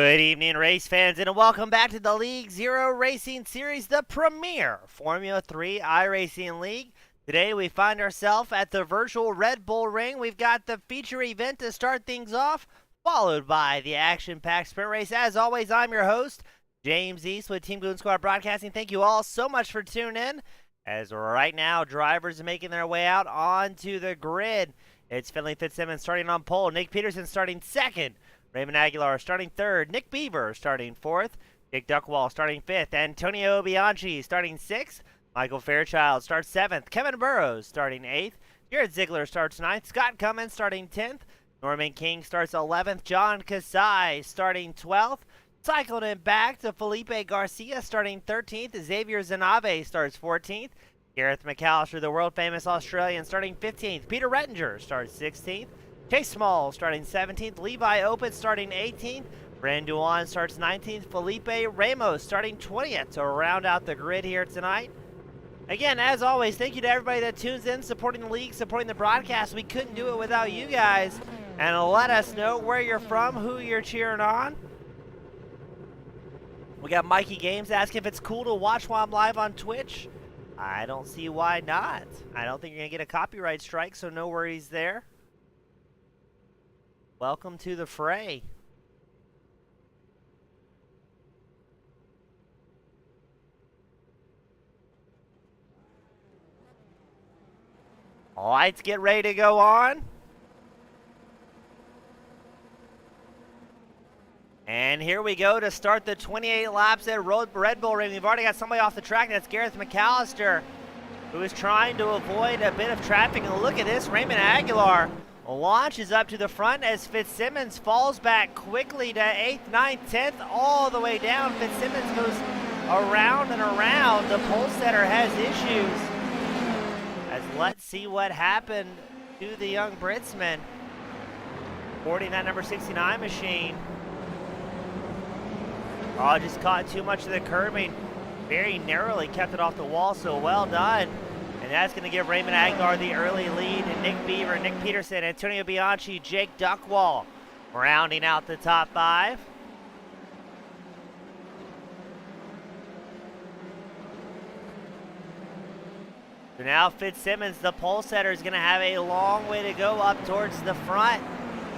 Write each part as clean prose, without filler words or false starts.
Good evening, race fans, and welcome back to the League Zero Racing Series, the premier Formula 3 iRacing League. Today we find ourselves at the virtual Red Bull Ring. We've got the feature event to start things off, followed by the action-packed sprint race. As always, I'm your host, James East with Team Goon Squad Broadcasting. Thank you all so much for tuning in. As right now, drivers are making their way out onto the grid. It's Finley Fitzsimmons starting on pole, Nick Peterson starting second, Raymond Aguilar starting third, Nick Beaver starting fourth, Jake Duckwall starting fifth, Antonio Bianchi starting sixth, Michael Fairchild starts seventh, Kevin Burrows starting eighth, Jared Ziegler starts ninth, Scott Cummins starting 10th, Norman King starts 11th, John Kasai starting 12th, cycled in back to Felipe Garcia starting 13th, Xavier Zanave starts 14th, Gareth McAllister, the world-famous Australian, starting 15th, Peter Rettinger starts 16th, Chase Small starting 17th, Levi Opitz starting 18th, Brand Duan starts 19th, Felipe Ramos starting 20th to round out the grid here tonight. Again, as always, thank you to everybody that tunes in, supporting the league, supporting the broadcast. We couldn't do it without you guys. And let us know where you're from, who you're cheering on. We got Mikey Games asking if it's cool to watch while I'm live on Twitch. I don't see why not. I don't think you're going to get a copyright strike, so no worries there. Welcome to the fray. All right, let's get ready to go on. And here we go to start the 28 laps at Red Bull Ring. We've already got somebody off the track. That's Gareth McAllister, who is trying to avoid a bit of traffic. And look at this, Raymond Aguilar launches up to the front as Fitzsimmons falls back quickly to 8th, 9th, 10th, all the way down. Fitzsimmons goes around and around. The pole setter has issues. As let's see what happened to the young Britsman. 49 number 69 machine. Oh, just caught too much of the curbing. Very narrowly kept it off the wall, so well done. And that's going to give Raymond Aguilar the early lead. And Nick Beaver, Nick Peterson, Antonio Bianchi, Jake Duckwall rounding out the top five. So now Fitzsimmons, the pole setter, is going to have a long way to go up towards the front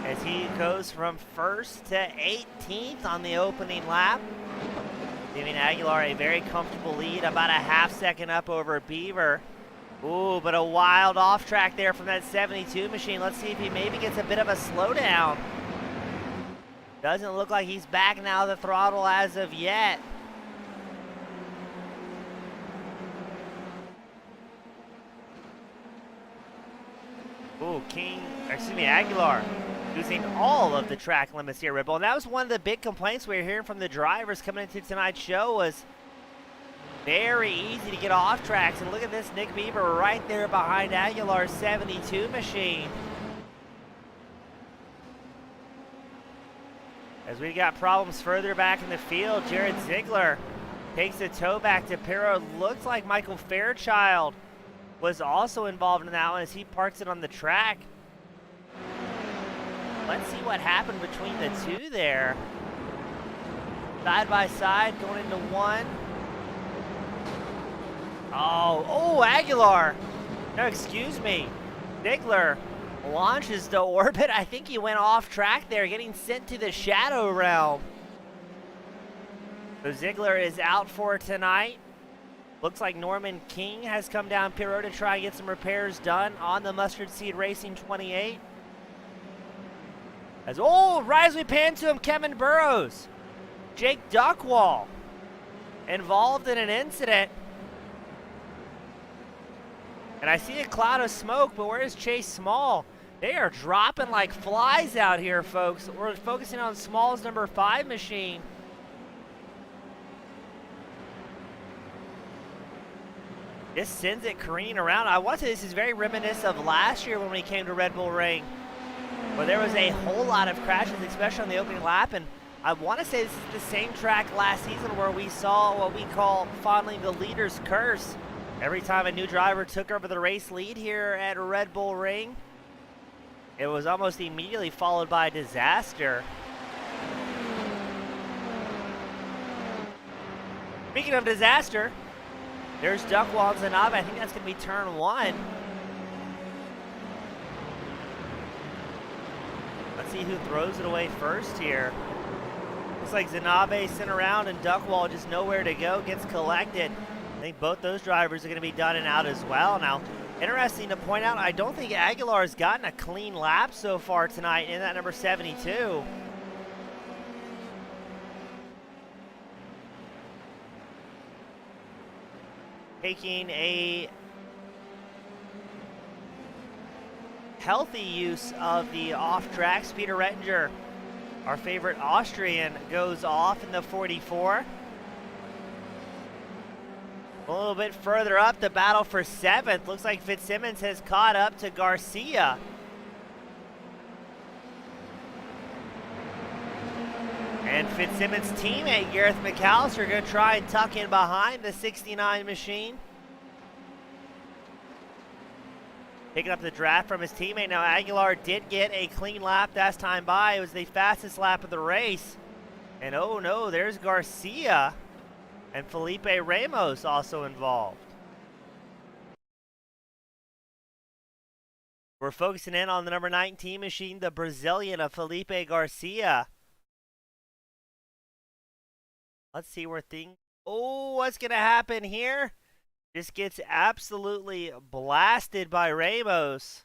as he goes from 1st to 18th on the opening lap, giving Aguilar a very comfortable lead, about a half second up over Beaver. Ooh, but a wild off track there from that 72 machine. Let's see if he maybe gets a bit of a slowdown. Doesn't look like he's back now the throttle as of yet. Ooh, Aguilar using all of the track limits here, Red Bull. And that was one of the big complaints we were hearing from the drivers coming into tonight's show, was very easy to get off tracks. And look at this, Nick Beaver right there behind Aguilar's 72 machine. As we got problems further back in the field, Jared Ziegler takes a tow back to Pero. Looks like Michael Fairchild was also involved in that one as he parks it on the track. Let's see what happened between the two there. Side by side, going into one. Oh, Aguilar. No, excuse me. Ziegler launches to orbit. I think he went off track there, getting sent to the Shadow Realm. So Ziegler is out for tonight. Looks like Norman King has come down pit road to try and get some repairs done on the Mustard Seed Racing 28. Right as we pan to him, Kevin Burrows. Jake Duckwall involved in an incident. And I see a cloud of smoke, but where's Chase Small? They are dropping like flies out here, folks. We're focusing on Small's number 5 machine. This sends it careening around. I want to say this is very reminiscent of last year when we came to Red Bull Ring, where there was a whole lot of crashes, especially on the opening lap. And I want to say this is the same track last season where we saw what we call fondly the leader's curse. Every time a new driver took over the race lead here at Red Bull Ring, it was almost immediately followed by disaster. Speaking of disaster, there's Duckwall and Zanabe. I think that's going to be turn 1. Let's see who throws it away first here. Looks like Zanabe sent around and Duckwall just nowhere to go, gets collected. I think both those drivers are going to be done and out as well. Now, interesting to point out, I don't think Aguilar has gotten a clean lap so far tonight in that number 72. Taking a healthy use of the off-tracks. Peter Rettinger, our favorite Austrian, goes off in the 44. A little bit further up, the battle for 7th. Looks like Fitzsimmons has caught up to Garcia. And Fitzsimmons' teammate, Gareth McAllister, going to try and tuck in behind the 69 machine. Picking up the draft from his teammate. Now, Aguilar did get a clean lap last time by. It was the fastest lap of the race. And oh no, there's Garcia. And Felipe Ramos also involved. We're focusing in on the number 19 machine, the Brazilian of Felipe Garcia. Let's see where things... Oh, what's going to happen here? Just gets absolutely blasted by Ramos.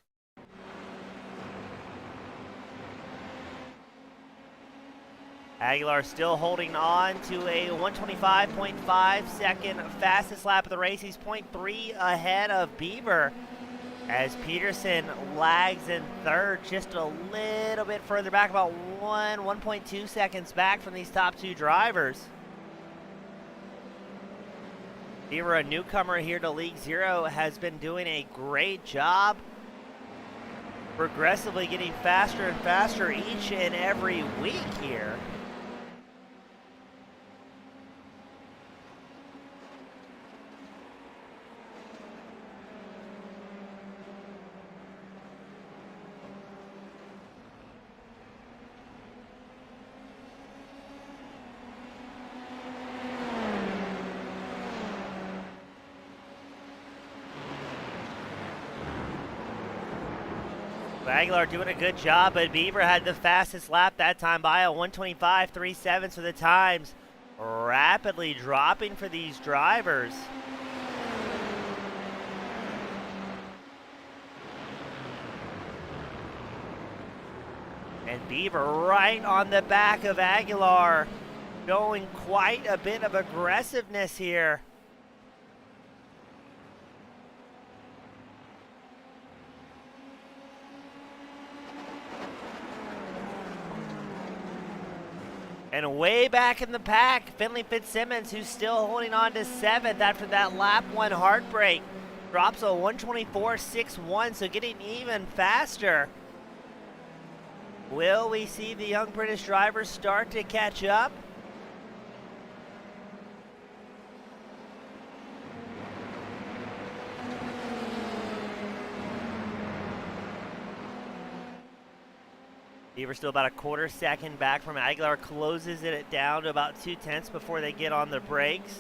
Aguilar still holding on to a 125.5 second fastest lap of the race. He's 0.3 ahead of Beaver as Peterson lags in third, just a little bit further back, about 1.2 seconds back from these top 2 drivers. Beaver, a newcomer here to League Zero, has been doing a great job, progressively getting faster and faster each and every week here. Aguilar doing a good job, but Beaver had the fastest lap that time by a 125.37 for the times. Rapidly dropping for these drivers. And Beaver right on the back of Aguilar, showing quite a bit of aggressiveness here. And way back in the pack, Finley Fitzsimmons, who's still holding on to 7th after that lap 1 heartbreak, drops a 124.61, so getting even faster. Will we see the young British drivers start to catch up? Beaver still about a quarter second back from Aguilar, closes it down to about 2/10 before they get on the brakes.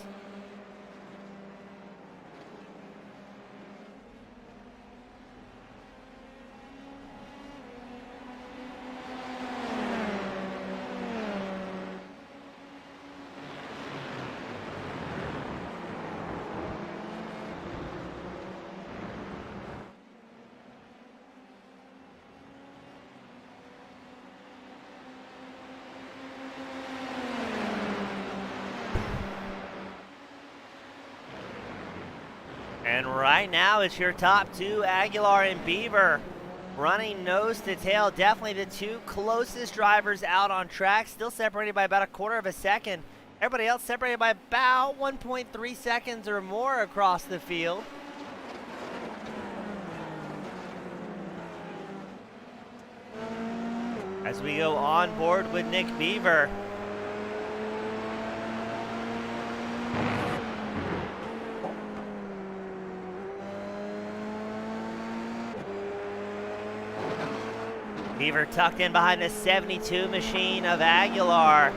And right now it's your top 2, Aguilar and Beaver, running nose to tail. Definitely the 2 closest drivers out on track, still separated by about a quarter of a second. Everybody else separated by about 1.3 seconds or more across the field. As we go on board with Nick Beaver. Beaver tucked in behind the 72 machine of Aguilar.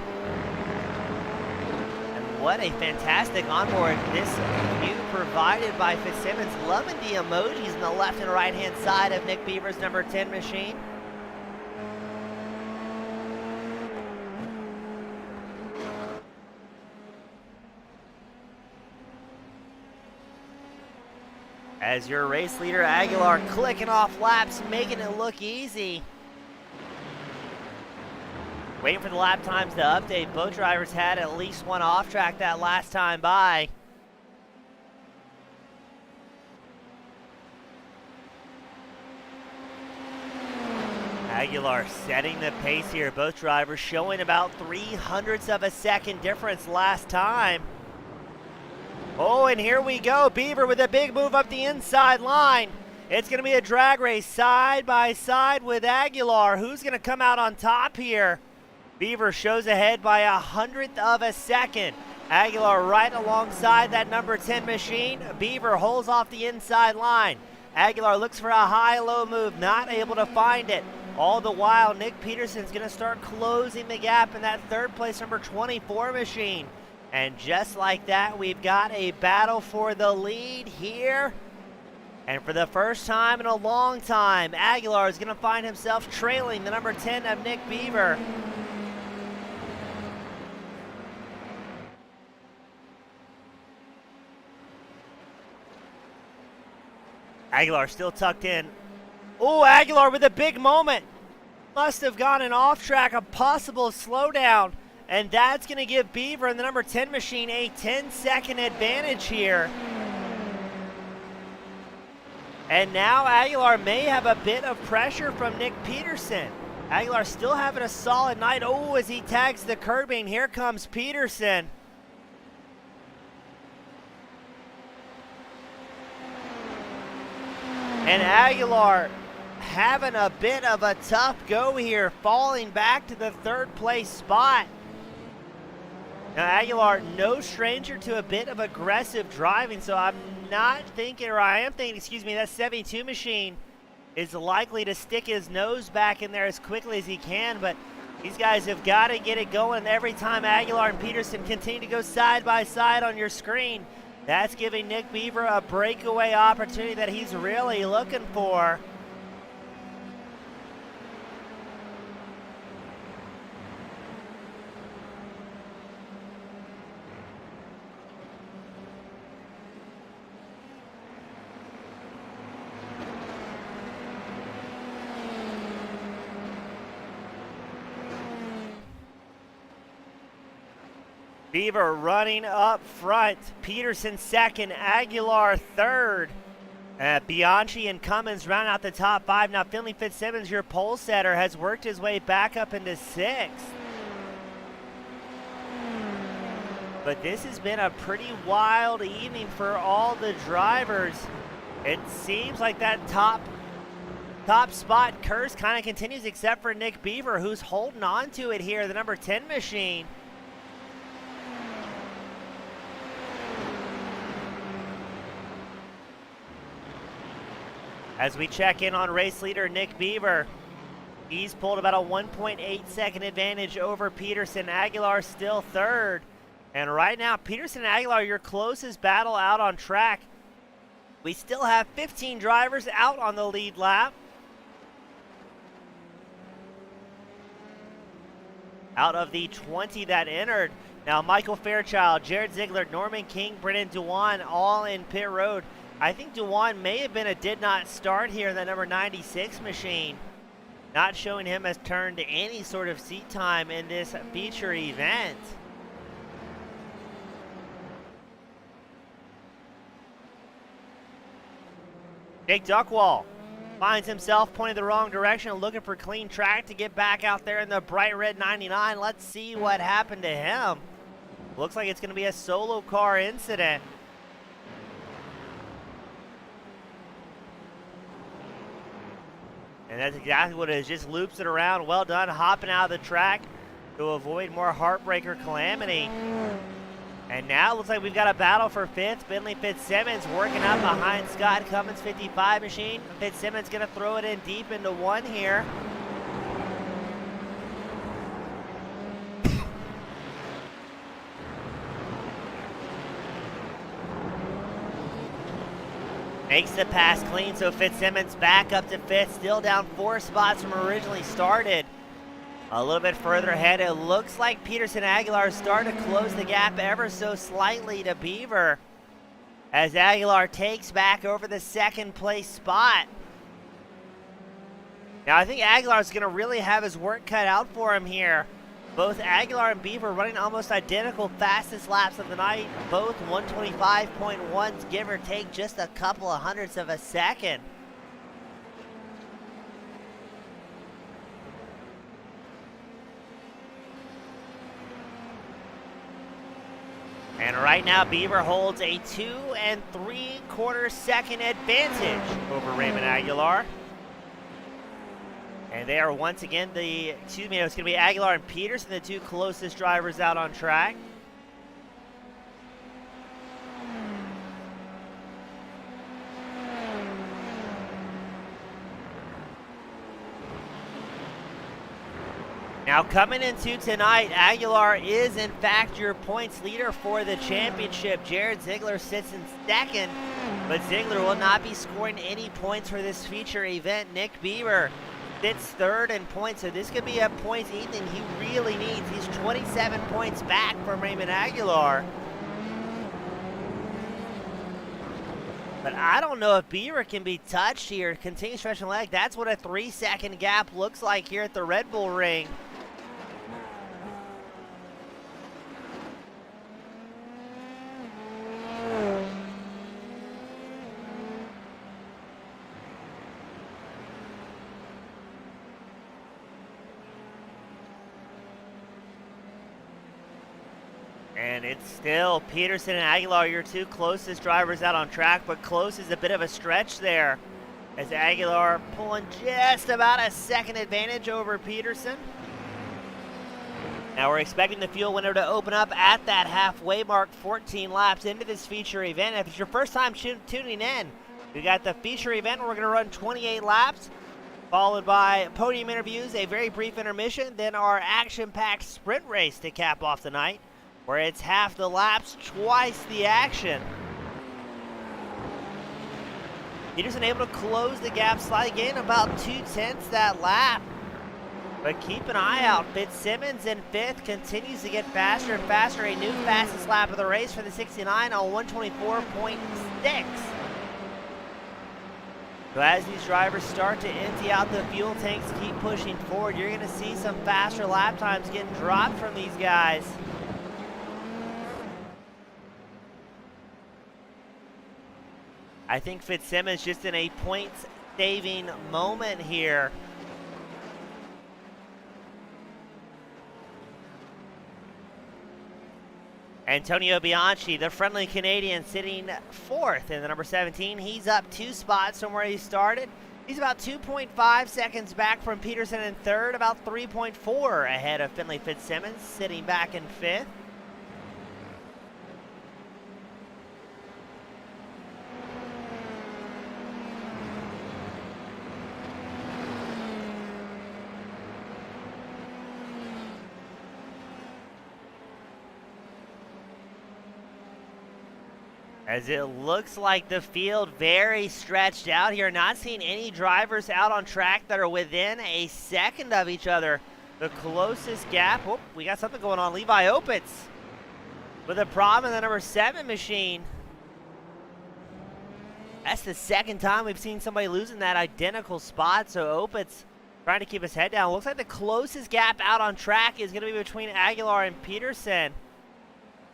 And what a fantastic onboard. This view provided by Fitzsimmons. Loving the emojis on the left and right hand side of Nick Beaver's number 10 machine. As your race leader, Aguilar, clicking off laps, making it look easy. Waiting for the lap times to update. Both drivers had at least one off track that last time by. Aguilar setting the pace here. Both drivers showing about 0.03 of a second difference last time. Oh, and here we go. Beaver with a big move up the inside line. It's going to be a drag race side by side with Aguilar. Who's going to come out on top here? Beaver shows ahead by 1/100th of a second. Aguilar right alongside that number 10 machine. Beaver holds off the inside line. Aguilar looks for a high-low move, not able to find it. All the while, Nick Peterson's going to start closing the gap in that third place number 24 machine. And just like that, we've got a battle for the lead here. And for the first time in a long time, Aguilar is going to find himself trailing the number 10 of Nick Beaver. Aguilar still tucked in. Oh, Aguilar with a big moment. Must have gone an off track, a possible slowdown. And that's going to give Beaver and the number 10 machine a 10-second advantage here. And now Aguilar may have a bit of pressure from Nick Peterson. Aguilar still having a solid night. Oh, as he tags the curbing, here comes Peterson. And Aguilar having a bit of a tough go here, falling back to the third place spot. Now Aguilar, no stranger to a bit of aggressive driving, so I'm not thinking, or I am thinking, excuse me, that 72 machine is likely to stick his nose back in there as quickly as he can, but these guys have got to get it going. Every time Aguilar and Peterson continue to go side by side on your screen, that's giving Nick Beaver a breakaway opportunity that he's really looking for. Beaver running up front. Peterson second, Aguilar third. Bianchi and Cummins round out the top five. Now Finley Fitzsimmons, your pole setter, has worked his way back up into sixth. But this has been a pretty wild evening for all the drivers. It seems like that top spot curse kind of continues, except for Nick Beaver, who's holding on to it here, the number 10 machine. As we check in on race leader Nick Beaver, he's pulled about a 1.8 second advantage over Peterson. Aguilar still third. And right now, Peterson and Aguilar, your closest battle out on track. We still have 15 drivers out on the lead lap. Out of the 20 that entered. Now Michael Fairchild, Jared Ziegler, Norman King, Brennan Dewan, all in pit road. I think Dewan may have been a did not start here in the number 96 machine. Not showing him as turned to any sort of seat time in this feature event. Jake Duckwall finds himself pointing the wrong direction, looking for clean track to get back out there in the bright red 99. Let's see what happened to him. Looks like it's going to be a solo car incident. And that's exactly what it is, just loops it around. Well done, hopping out of the track to avoid more heartbreaker calamity. And now it looks like we've got a battle for fifth. Finley Fitzsimmons working up behind Scott Cummins' 55 machine. Fitzsimmons gonna throw it in deep into one here. Makes the pass clean, so Fitzsimmons back up to fifth, still down 4 spots from originally started. A little bit further ahead, it looks like Peterson Aguilar is starting to close the gap ever so slightly to Beaver, as Aguilar takes back over the second place spot. Now I think Aguilar is going to really have his work cut out for him here. Both Aguilar and Beaver running almost identical fastest laps of the night, both 125.1s, give or take just a couple of hundredths of a second. And right now, Beaver holds a 2 3/4 second advantage over Raymond Aguilar. And they are once again it's going to be Aguilar and Peterson, the 2 closest drivers out on track. Now coming into tonight, Aguilar is in fact your points leader for the championship. Jared Ziegler sits in second, but Ziegler will not be scoring any points for this feature event. Nick Beaver sits third in points, so this could be a points evening he really needs. He's 27 points back from Raymond Aguilar. But I don't know if Beaver can be touched here. Continue stretching leg. That's what a 3-second gap looks like here at the Red Bull Ring. And it's still Peterson and Aguilar, your 2 closest drivers out on track, but close is a bit of a stretch there, as Aguilar pulling just about a second advantage over Peterson. Now we're expecting the fuel window to open up at that halfway mark, 14 laps into this feature event. If it's your first time tuning in, we got the feature event where we're going to run 28 laps, followed by podium interviews, a very brief intermission, then our action-packed sprint race to cap off the night, where it's half the laps, twice the action. Peterson able to close the gap slightly, gain about 2/10 that lap. But keep an eye out. Fitzsimmons in fifth continues to get faster and faster. A new fastest lap of the race for the 69 on 124.6. So as these drivers start to empty out the fuel tanks, keep pushing forward, you're going to see some faster lap times getting dropped from these guys. I think Fitzsimmons just in a points-saving moment here. Antonio Bianchi, the friendly Canadian, sitting fourth in the number 17. He's up 2 spots from where he started. He's about 2.5 seconds back from Peterson in third, about 3.4 ahead of Finley Fitzsimmons, sitting back in fifth. As it looks like the field very stretched out here. Not seeing any drivers out on track that are within a second of each other. The closest gap, oh, we got something going on. Levi Opitz with a problem in the number 7 machine. That's the second time we've seen somebody losing that identical spot, so Opitz trying to keep his head down. Looks like the closest gap out on track is going to be between Aguilar and Peterson.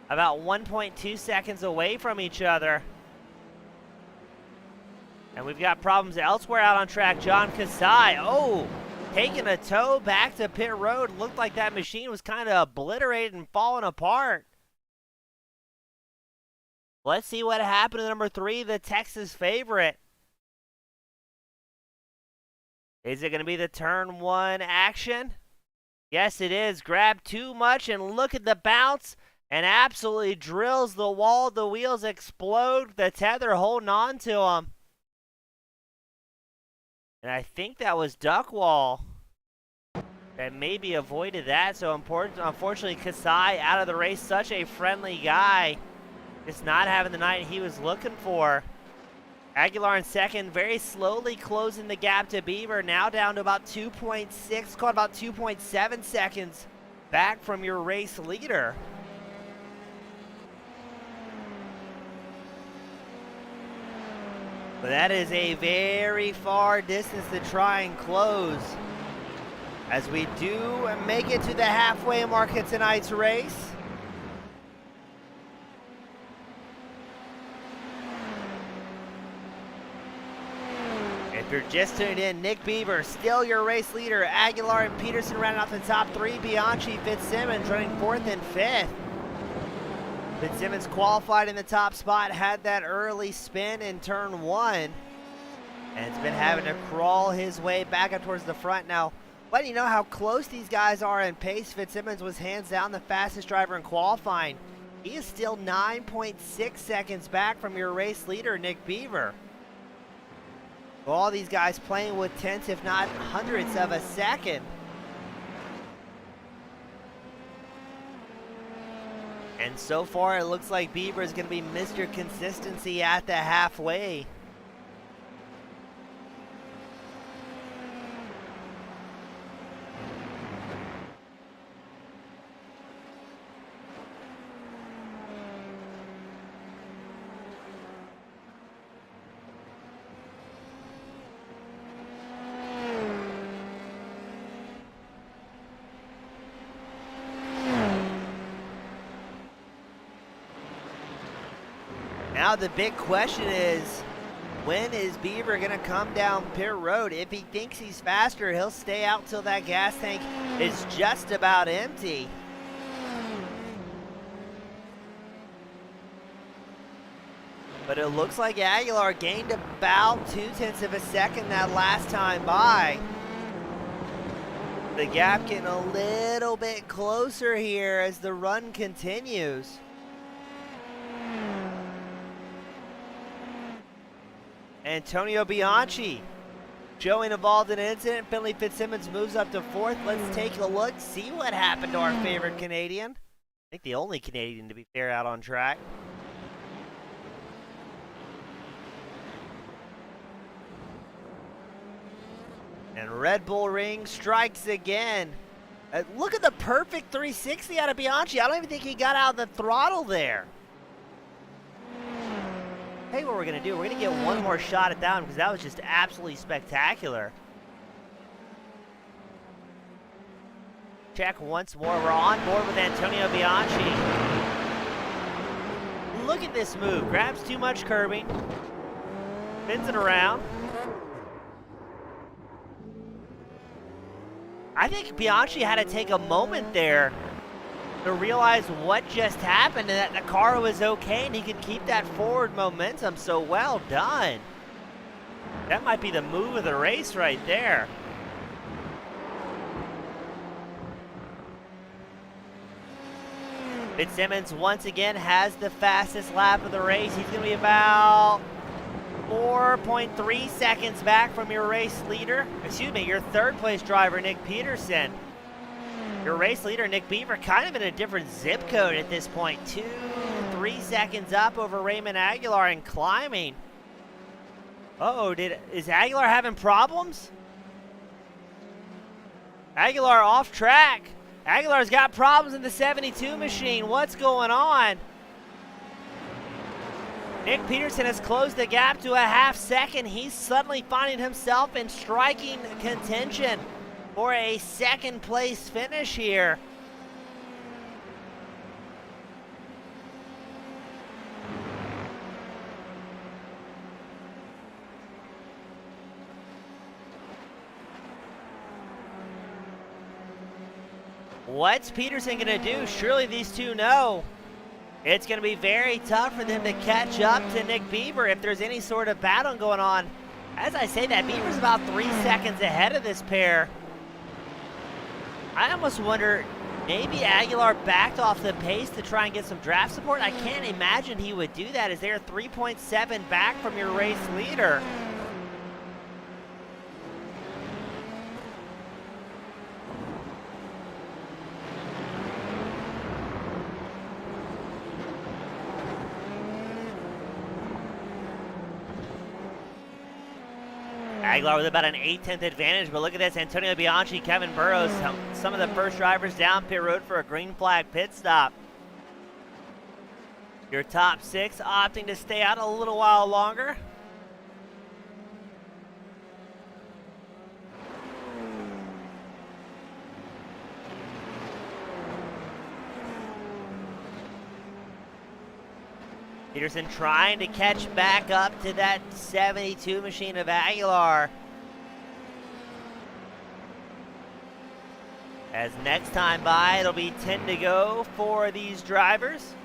About 1.2 seconds away from each other. And we've got problems elsewhere out on track. John Kasai, taking a tow back to pit road. Looked like that machine was kind of obliterated and falling apart. Let's see what happened to number 3, the Texas favorite. Is it going to be the turn 1 action? Yes, it is. Grab too much and look at the bounce. And absolutely drills the wall. The wheels explode. The tether holding on to him. And I think that was Duckwall that maybe avoided that. So unfortunately, Kasai out of the race. Such a friendly guy. Just not having the night he was looking for. Aguilar in second, very slowly closing the gap to Beaver, now down to about 2.6, caught about 2.7 seconds back from your race leader. But that is a very far distance to try and close, as we do make it to the halfway mark of tonight's race. If you're just tuning in, Nick Beaver still your race leader. Aguilar and Peterson rounding off the top three. Bianchi, Fitzsimmons running fourth and fifth. Fitzsimmons qualified in the top spot, had that early spin in turn one, and has been having to crawl his way back up towards the front. Now, letting you know how close these guys are in pace, Fitzsimmons was hands down the fastest driver in qualifying. He is still 9.6 seconds back from your race leader, Nick Beaver. All these guys playing with tenths, if not hundredths of a second. And so far, it looks like Beaver is going to be Mr. Consistency at the halfway. Now the big question is, when is Beaver going to come down pit road? If he thinks he's faster, he'll stay out till that gas tank is just about empty. But it looks like Aguilar gained about 0.2 of a second that last time by. The gap getting a little bit closer here as the run continues. Antonio Bianchi showing involved in an incident. Finley Fitzsimmons moves up to fourth. Let's take a look, see what happened to our favorite Canadian. I think the only Canadian, to be fair, out on track. And Red Bull Ring strikes again. Look at the perfect 360 out of Bianchi. I don't even think he got out of the throttle there. Hey, what we're going to do, we're going to get one more shot at that one because that was just absolutely spectacular. Check once more. We're on board with Antonio Bianchi. Look at this move. Grabs too much curbing. Spins it around. I think Bianchi had to take a moment there to realize what just happened and that the car was okay and he could keep that forward momentum. So well done. That might be the move of the race right there. Fitzsimmons once again has the fastest lap of the race. He's going to be about 4.3 seconds back from your race leader. Excuse me, your third place driver, Nick Peterson. Your race leader, Nick Beaver, kind of in a different zip code at this point. 2-3 seconds up over Raymond Aguilar and climbing. Uh-oh, is Aguilar having problems? Aguilar off track. Aguilar's got problems in the 72 machine. What's going on? Nick Peterson has closed the gap to a half second. He's suddenly finding himself in striking contention for a second place finish here. What's Peterson going to do? Surely these two know. It's going to be very tough for them to catch up to Nick Beaver if there's any sort of battle going on. As I say that, Beaver's about 3 seconds ahead of this pair. I almost wonder, maybe Aguilar backed off the pace to try and get some draft support. I can't imagine he would do that as they're 3.7 back from your race leader. Aguilar with about an 8/10 advantage, but look at this. Antonio Bianchi, Kevin Burrows, some of the first drivers down pit road for a green flag pit stop. Your top 6 opting to stay out a little while longer. Peterson trying to catch back up to that 72 machine of Aguilar. As next time by, it'll be 10 to go for these drivers.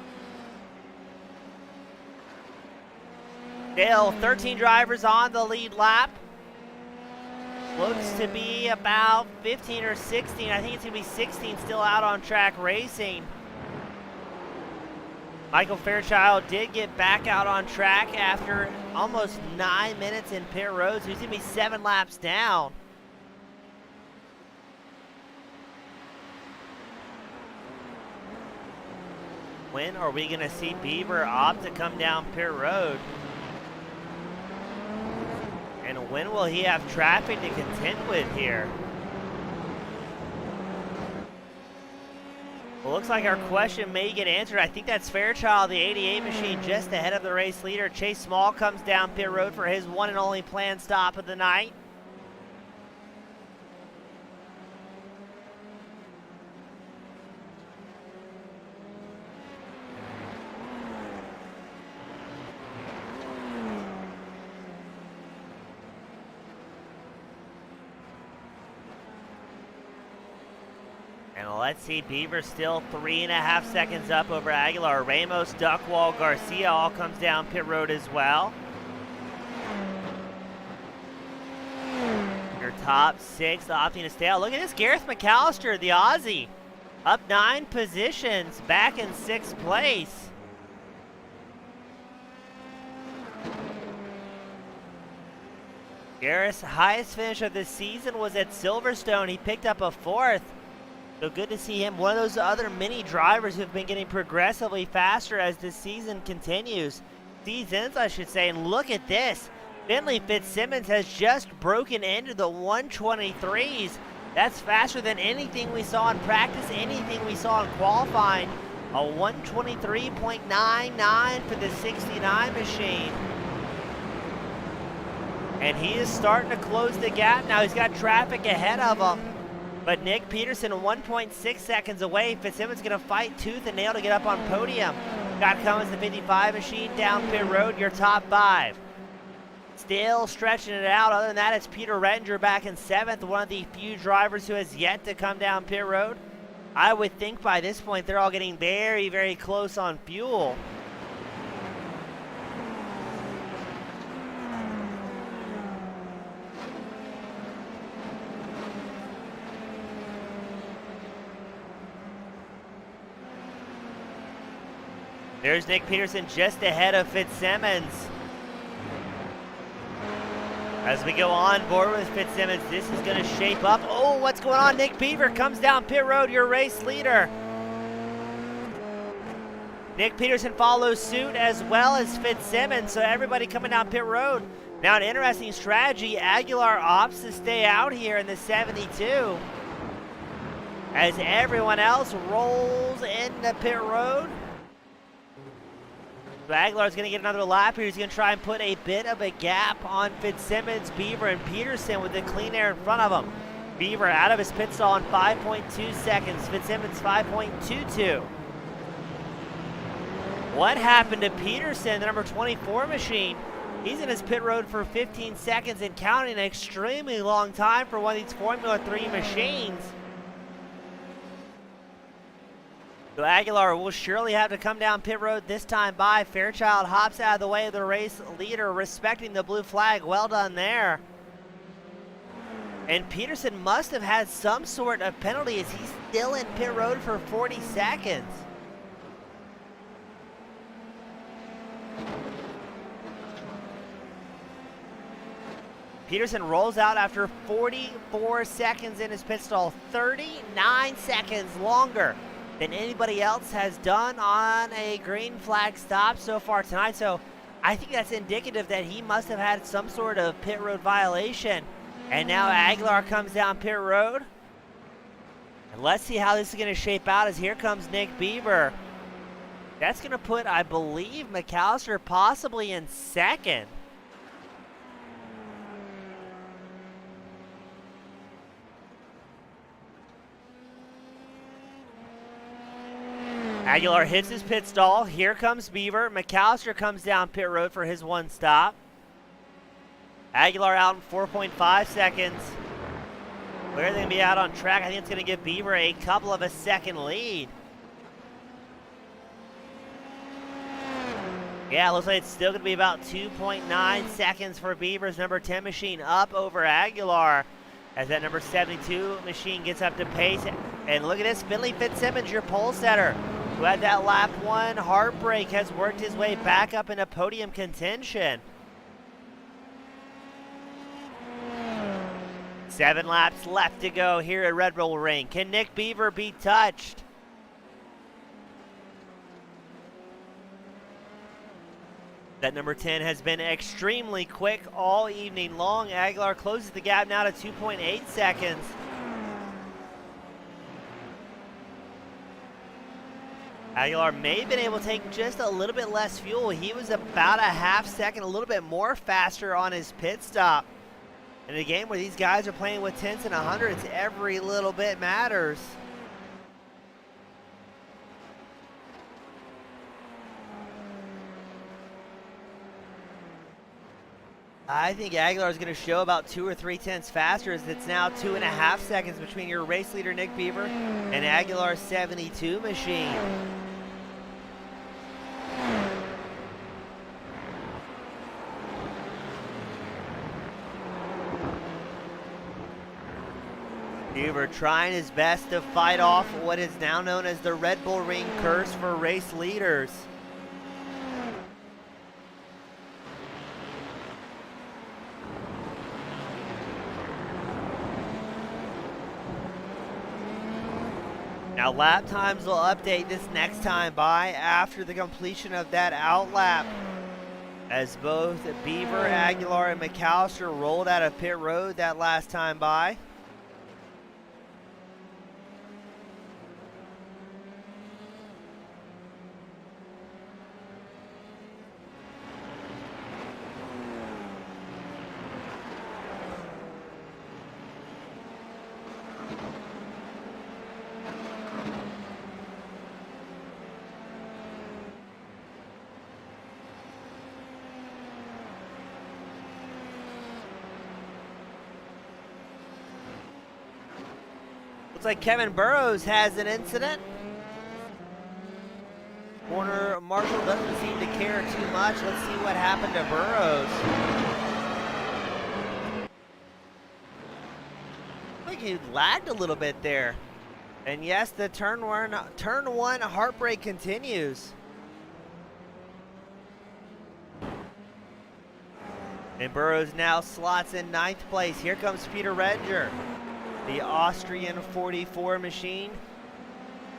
Still 13 drivers on the lead lap. Looks to be about 15 or 16. I think it's going to be 16 still out on track racing. Michael Fairchild did get back out on track after almost 9 minutes in pit road, so he's going to be 7 laps down. When are we going to see Beaver opt to come down pit road? And when will he have traffic to contend with here? Well, looks like our question may get answered. I think that's Fairchild, the 88 machine, just ahead of the race leader. Chase Small comes down pit road for his one and only planned stop of the night. And let's see, Beaver still 3.5 seconds up over Aguilar. Ramos, Duckwall, Garcia all comes down pit road as well. Your top 6 opting to stay out. Look at this, Gareth McAllister, the Aussie, up 9 positions, back in 6th place. Gareth's highest finish of the season was at Silverstone. He picked up a 4th. So good to see him. One of those other mini drivers who've been getting progressively faster as this season continues. Seasons, I should say. And look at this. Finley Fitzsimmons has just broken into the 123s. That's faster than anything we saw in practice, anything we saw in qualifying. A 123.99 for the 69 machine. And he is starting to close the gap now. He's got traffic ahead of him. But Nick Peterson 1.6 seconds away. Fitzsimmons going to fight tooth and nail to get up on podium. Scott Cummins, the 55 machine, down pit road, your top 5. Still stretching it out. Other than that, it's Peter Rettinger back in 7th, one of the few drivers who has yet to come down pit road. I would think by this point they're all getting very, very close on fuel. There's Nick Peterson just ahead of Fitzsimmons. As we go on board with Fitzsimmons, this is going to shape up. Oh, what's going on? Nick Beaver comes down pit road, your race leader. Nick Peterson follows suit as well as Fitzsimmons, so everybody coming down pit road. Now an interesting strategy. Aguilar opts to stay out here in the 72. As everyone else rolls into pit road. So Aguilar's going to get another lap here. He's going to try and put a bit of a gap on Fitzsimmons, Beaver, and Peterson with the clean air in front of him. Beaver out of his pit stall in 5.2 seconds. Fitzsimmons 5.22. What happened to Peterson, the number 24 machine? He's in his pit road for 15 seconds and counting, an extremely long time for one of these Formula 3 machines. So Aguilar will surely have to come down pit road this time by. Fairchild hops out of the way of the race leader, respecting the blue flag. Well done there. And Peterson must have had some sort of penalty as he's still in pit road for 40 seconds. Peterson rolls out after 44 seconds in his pit stall, 39 seconds longer than anybody else has done on a green flag stop so far tonight. So I think that's indicative that he must have had some sort of pit road violation. And now Aguilar comes down pit road. And let's see how this is going to shape out as here comes Nick Beaver. That's going to put, I believe, McAllister possibly in second. Aguilar hits his pit stall. Here comes Beaver. McAllister comes down pit road for his one stop. Aguilar out in 4.5 seconds. Where are they going to be out on track? I think it's going to give Beaver a couple of a second lead. Yeah, it looks like it's still going to be about 2.9 seconds for Beaver's number 10 machine up over Aguilar as that number 72 machine gets up to pace. And look at this, Finley Fitzsimmons, your pole setter, who had that lap one heartbreak, has worked his way back up into podium contention. 7 laps left to go here at Red Bull Ring. Can Nick Beaver be touched? That number 10 has been extremely quick all evening long. Aguilar closes the gap now to 2.8 seconds. Aguilar may have been able to take just a little bit less fuel. He was about a half second, a little bit more faster on his pit stop. In a game where these guys are playing with 10s and 100s, every little bit matters. I think Aguilar is going to show about 2 or 3 tenths faster, as it's now 2.5 seconds between your race leader Nick Beaver and Aguilar's 72 machine. Beaver trying his best to fight off what is now known as the Red Bull Ring curse for race leaders. Now lap times will update this next time by after the completion of that outlap, as both Beaver, Aguilar, and McAllister rolled out of pit road that last time by. Looks like Kevin Burrows has an incident. Corner marshal doesn't seem to care too much. Let's see what happened to Burrows. I think he lagged a little bit there. And yes, the turn one heartbreak continues. And Burrows now slots in 9th place. Here comes Peter Redinger, the Austrian 44 machine.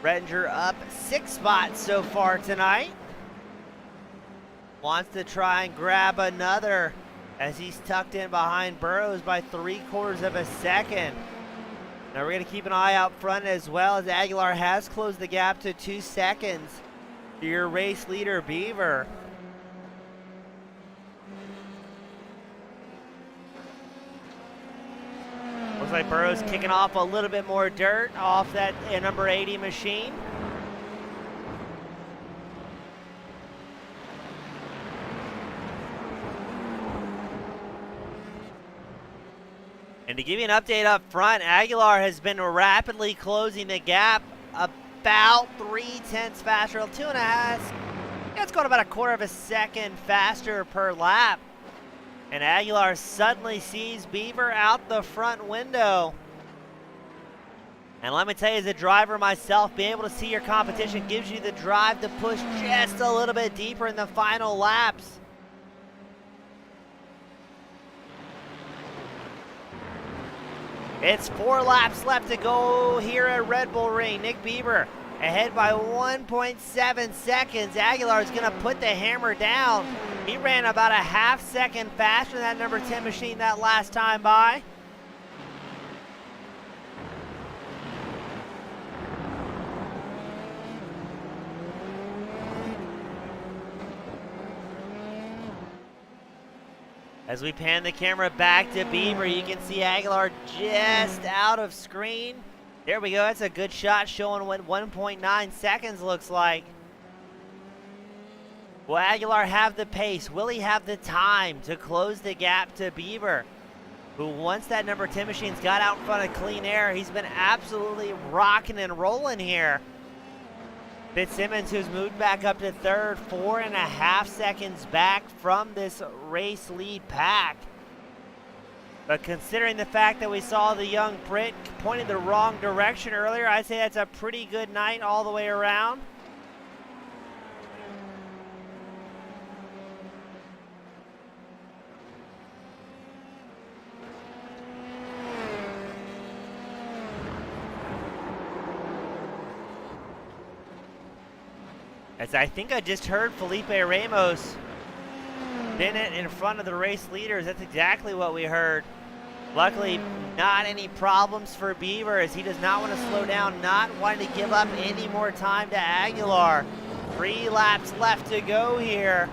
Redinger up 6 spots so far tonight. Wants to try and grab another as he's tucked in behind Burrows by 3/4 of a second. Now we're going to keep an eye out front as well, as Aguilar has closed the gap to 2 seconds to your race leader Beaver. Looks like Burrows kicking off a little bit more dirt off that number 80 machine. And to give you an update up front, Aguilar has been rapidly closing the gap, about 3/10 faster, 2.5. It's going about 1/4 of a second faster per lap. And Aguilar suddenly sees Beaver out the front window. And let me tell you, as a driver myself, being able to see your competition gives you the drive to push just a little bit deeper in the final laps. It's 4 laps left to go here at Red Bull Ring. Nick Beaver ahead by 1.7 seconds. Aguilar's going to put the hammer down. He ran about a half second faster than that number 10 machine that last time by. As we pan the camera back to Beaver, you can see Aguilar just out of screen. There we go, that's a good shot showing what 1.9 seconds looks like. Will Aguilar have the pace? Will he have the time to close the gap to Beaver, who once that number 10 machine's got out in front of Clean Air, he's been absolutely rocking and rolling here. Fitzsimmons, who's moved back up to third, 4.5 seconds back from this race lead pack. But considering the fact that we saw the young Brit pointed the wrong direction earlier, I'd say that's a pretty good night all the way around. As I think I just heard Felipe Ramos Bennett in front of the race leaders. That's exactly what we heard. Luckily, not any problems for Beaver, as he does not want to slow down, not wanting to give up any more time to Aguilar. 3 laps left to go here.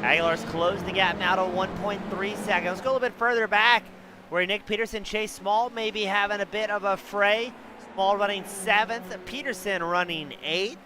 Aguilar's closed the gap now to 1.3 seconds. Let's go a little bit further back, where Nick Peterson, Chase Small may be having a bit of a fray. Small running 7th, Peterson running 8th.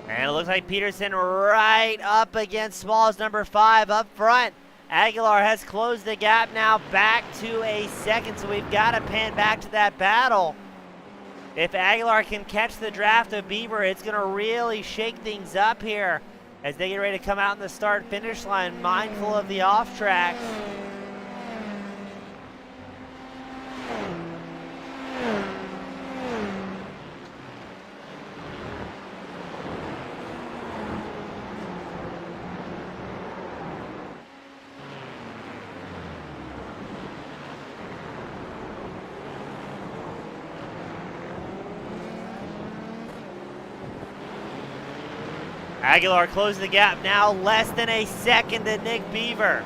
And it looks like Peterson right up against Small's number 5 up front. Aguilar has closed the gap now back to a second, so we've got to pan back to that battle. If Aguilar can catch the draft of Beaver, it's going to really shake things up here as they get ready to come out in the start-finish line, mindful of the off-tracks. Aguilar closing the gap now, less than a second to Nick Beaver.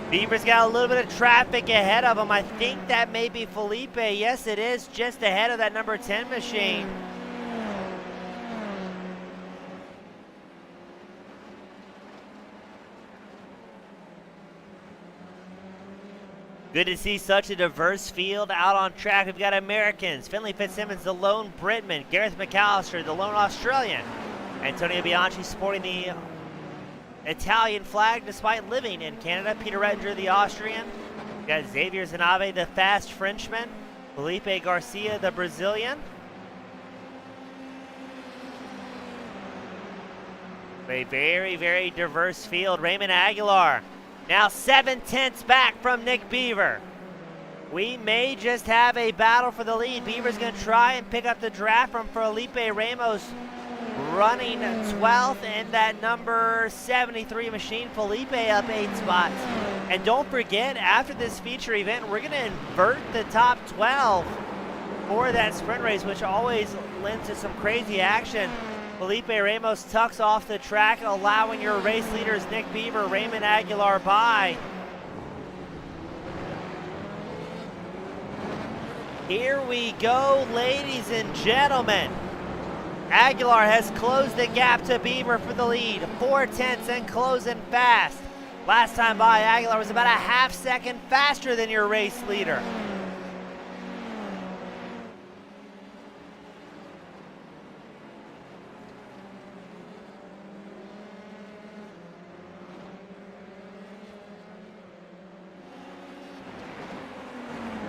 Beaver's got a little bit of traffic ahead of him. I think that may be Felipe. Yes, it is, just ahead of that number 10 machine. Good to see such a diverse field out on track. We've got Americans, Finley Fitzsimmons, the lone Britman, Gareth McAllister, the lone Australian, Antonio Bianchi sporting the Italian flag despite living in Canada, Peter Rettinger, the Austrian. We've got Xavier Zanave, the fast Frenchman, Felipe Garcia, the Brazilian. A very, very diverse field. Raymond Aguilar now 7/10 back from Nick Beaver. We may just have a battle for the lead. Beaver's going to try and pick up the draft from Felipe Ramos, running 12th, and that number 73 machine, Felipe, up 8 spots. And don't forget, after this feature event, we're going to invert the top 12 for that sprint race, which always lends to some crazy action. Felipe Ramos tucks off the track, allowing your race leaders, Nick Beaver, Raymond Aguilar, by. Here we go, ladies and gentlemen. Aguilar has closed the gap to Beaver for the lead. 4/10 and closing fast. Last time by, Aguilar was about a half second faster than your race leader.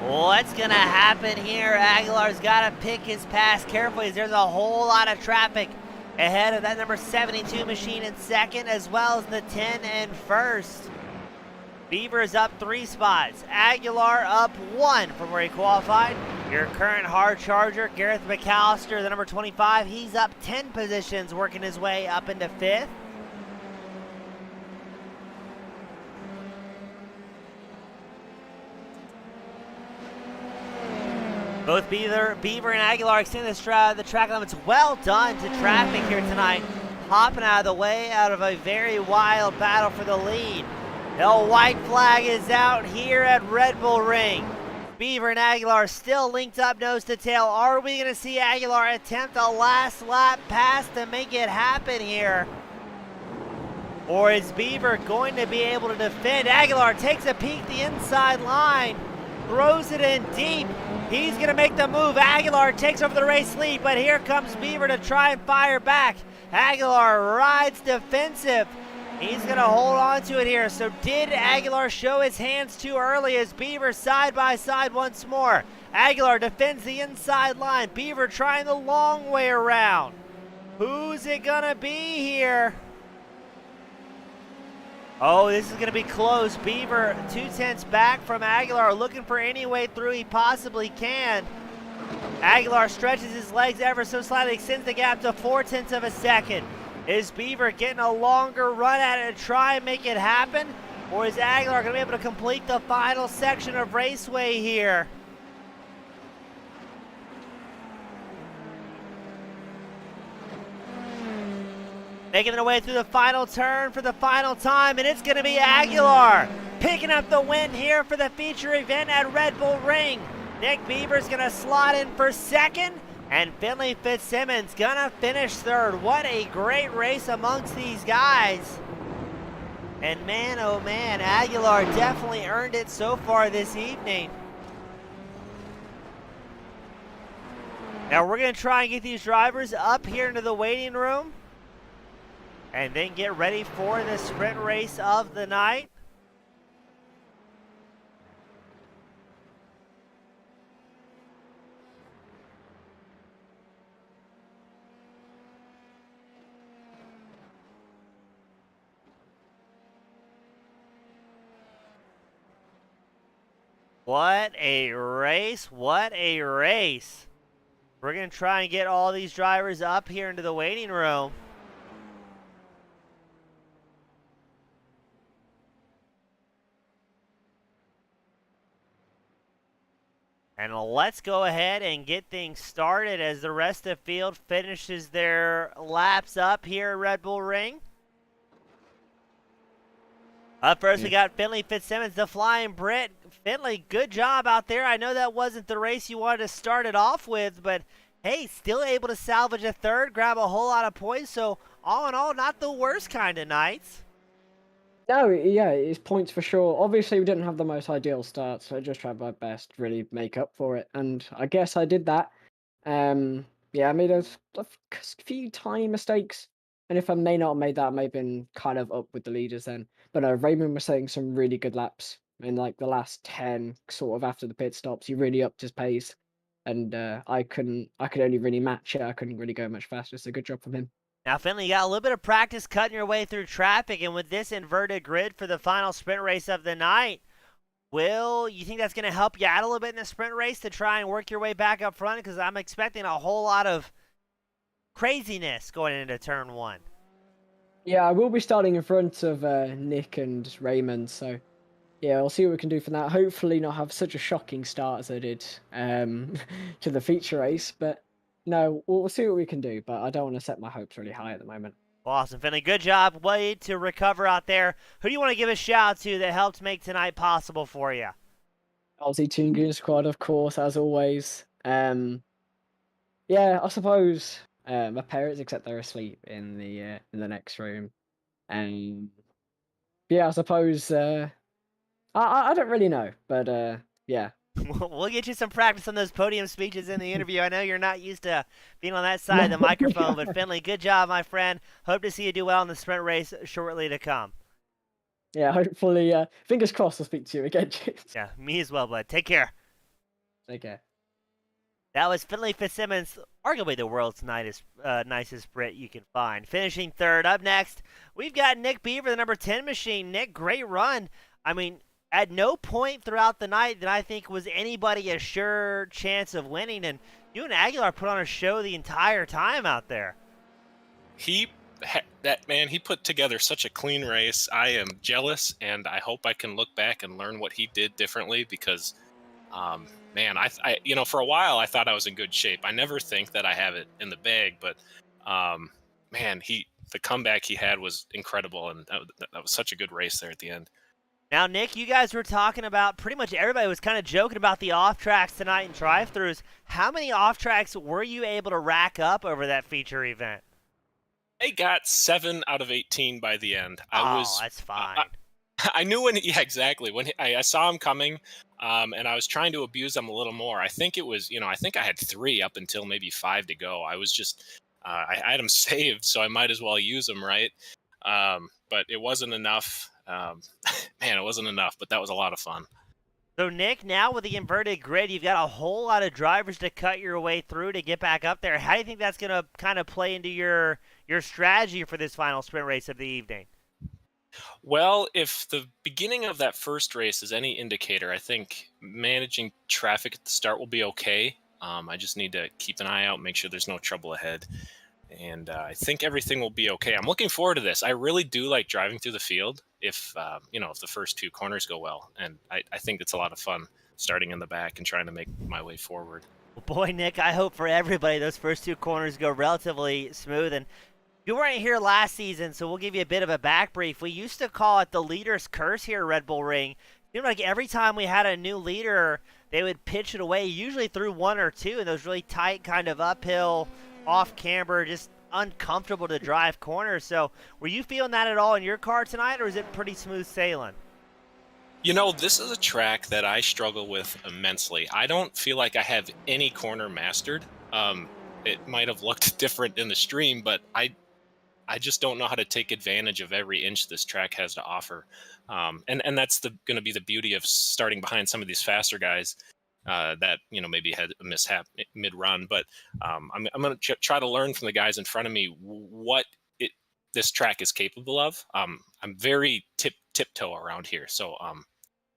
What's going to happen here? Aguilar's got to pick his pass carefully, as there's a whole lot of traffic ahead of that number 72 machine in second, as well as the 10 in first. Beaver is up 3 spots. Aguilar up 1 from where he qualified. Your current hard charger, Gareth McAllister, the number 25, he's up 10 positions, working his way up into 5th. Both Beaver and Aguilar extend the track limits. Well done to traffic here tonight. Hopping out of the way out of a very wild battle for the lead. The white flag is out here at Red Bull Ring. Beaver and Aguilar still linked up nose to tail. Are we going to see Aguilar attempt a last lap pass to make it happen here? Or is Beaver going to be able to defend? Aguilar takes a peek the inside line, throws it in deep. He's going to make the move. Aguilar takes over the race lead, but here comes Beaver to try and fire back. Aguilar rides defensive. He's going to hold on to it here. So did Aguilar show his hands too early as Beaver side by side once more? Aguilar defends the inside line. Beaver trying the long way around. Who's it going to be here? Oh, this is going to be close. Beaver 2/10 back from Aguilar, looking for any way through he possibly can. Aguilar stretches his legs ever so slightly, extends the gap to 0.4 of a second. Is Beaver getting a longer run at it to try and make it happen? Or is Aguilar going to be able to complete the final section of Raceway here? Making their way through the final turn for the final time, and it's going to be Aguilar picking up the win here for the feature event at Red Bull Ring. Nick Beaver's going to slot in for second, and Finley Fitzsimmons going to finish third. What a great race amongst these guys. And man, oh man, Aguilar definitely earned it so far this evening. Now we're going to try and get these drivers up here into the waiting room and then get ready for the sprint race of the night. What a race, what a race. We're going to try and get all these drivers up here into the waiting room. And let's go ahead and get things started as the rest of the field finishes their laps up here at Red Bull Ring. Up first, we got Finley Fitzsimmons, the Flying Brit. Finley, good job out there. I know that wasn't the race you wanted to start it off with, but hey, still able to salvage a third, grab a whole lot of points. So all in all, not the worst kind of nights. No, yeah, it's points for sure. Obviously, we didn't have the most ideal start, so I just tried my best to really make up for it, and I guess I did that. Yeah, I made a few tiny mistakes, and if I may not have made that, I may have been kind of up with the leaders then. But no, Raymond was setting some really good laps in like the last 10, sort of after the pit stops. He really upped his pace, and I could only really match it. I couldn't really go much faster, so good job from him. Now, Finley, you got a little bit of practice cutting your way through traffic, and with this inverted grid for the final sprint race of the night, you think that's going to help you out a little bit in the sprint race to try and work your way back up front? Because I'm expecting a whole lot of craziness going into turn one. Yeah, I will be starting in front of Nick and Raymond, so yeah, we'll see what we can do from that. Hopefully not have such a shocking start as I did to the feature race, but no, we'll see what we can do, but I don't want to set my hopes really high at the moment. Awesome, Finley. Good job. Way to recover out there. Who do you want to give a shout out to that helped make tonight possible for you? Aussie Toon Goon Squad, of course, as always. Yeah, I suppose my parents, except they're asleep in the next room. Yeah, I suppose I don't really know, but yeah. We'll get you some practice on those podium speeches in the interview. I know you're not used to being on that side of the microphone, but Finley, good job, my friend. Hope to see you do well in the sprint race shortly to come. Yeah, hopefully, fingers crossed I'll speak to you again, James. Yeah, me as well, bud. Take care. Take care. That was Finley Fitzsimmons, arguably the world's nicest Brit you can find. Finishing third. Up next, we've got Nick Beaver, the number 10 machine. Nick, great run. I mean, at no point throughout the night did I think was anybody a sure chance of winning, and you and Aguilar put on a show the entire time out there. He put together such a clean race. I am jealous, and I hope I can look back and learn what he did differently because man, for a while I thought I was in good shape. I never think that I have it in the bag, but man, the comeback he had was incredible, and that was such a good race there at the end. Now, Nick, you guys were talking about pretty much everybody was kind of joking about the off tracks tonight and drive-throughs. How many off tracks were you able to rack up over that feature event? I got 7 out of 18 by the end. That's fine. I knew yeah, exactly. When I saw him coming, and I was trying to abuse him a little more. I think it was, I think I had 3 up until maybe 5 to go. I was just, I had him saved, so I might as well use them, right? But it wasn't enough. Man, it wasn't enough, but that was a lot of fun. So, Nick, now with the inverted grid, you've got a whole lot of drivers to cut your way through to get back up there. How do you think that's going to kind of play into your strategy for this final sprint race of the evening? Well, if the beginning of that first race is any indicator, I think managing traffic at the start will be okay. I just need to keep an eye out, make sure there's no trouble ahead. And I think everything will be okay. I'm looking forward to this. I really do like driving through the field if the first 2 corners go well. And I think it's a lot of fun starting in the back and trying to make my way forward. Well, boy, Nick, I hope for everybody those first 2 corners go relatively smooth. And you weren't here last season, so we'll give you a bit of a back brief. We used to call it the leader's curse here at Red Bull Ring. It seemed like every time we had a new leader, they would pitch it away, usually through 1 or 2 in those really tight kind of uphill, off-camber, just uncomfortable to drive corners. So were you feeling that at all in your car tonight, or is it pretty smooth sailing? This is a track that I struggle with immensely. I don't feel like I have any corner mastered. It might have looked different in the stream, but I just don't know how to take advantage of every inch this track has to offer. And that's going to be the beauty of starting behind some of these faster guys that, maybe had a mishap mid-run. But I'm going to try to learn from the guys in front of me what this track is capable of. I'm very tiptoe around here. So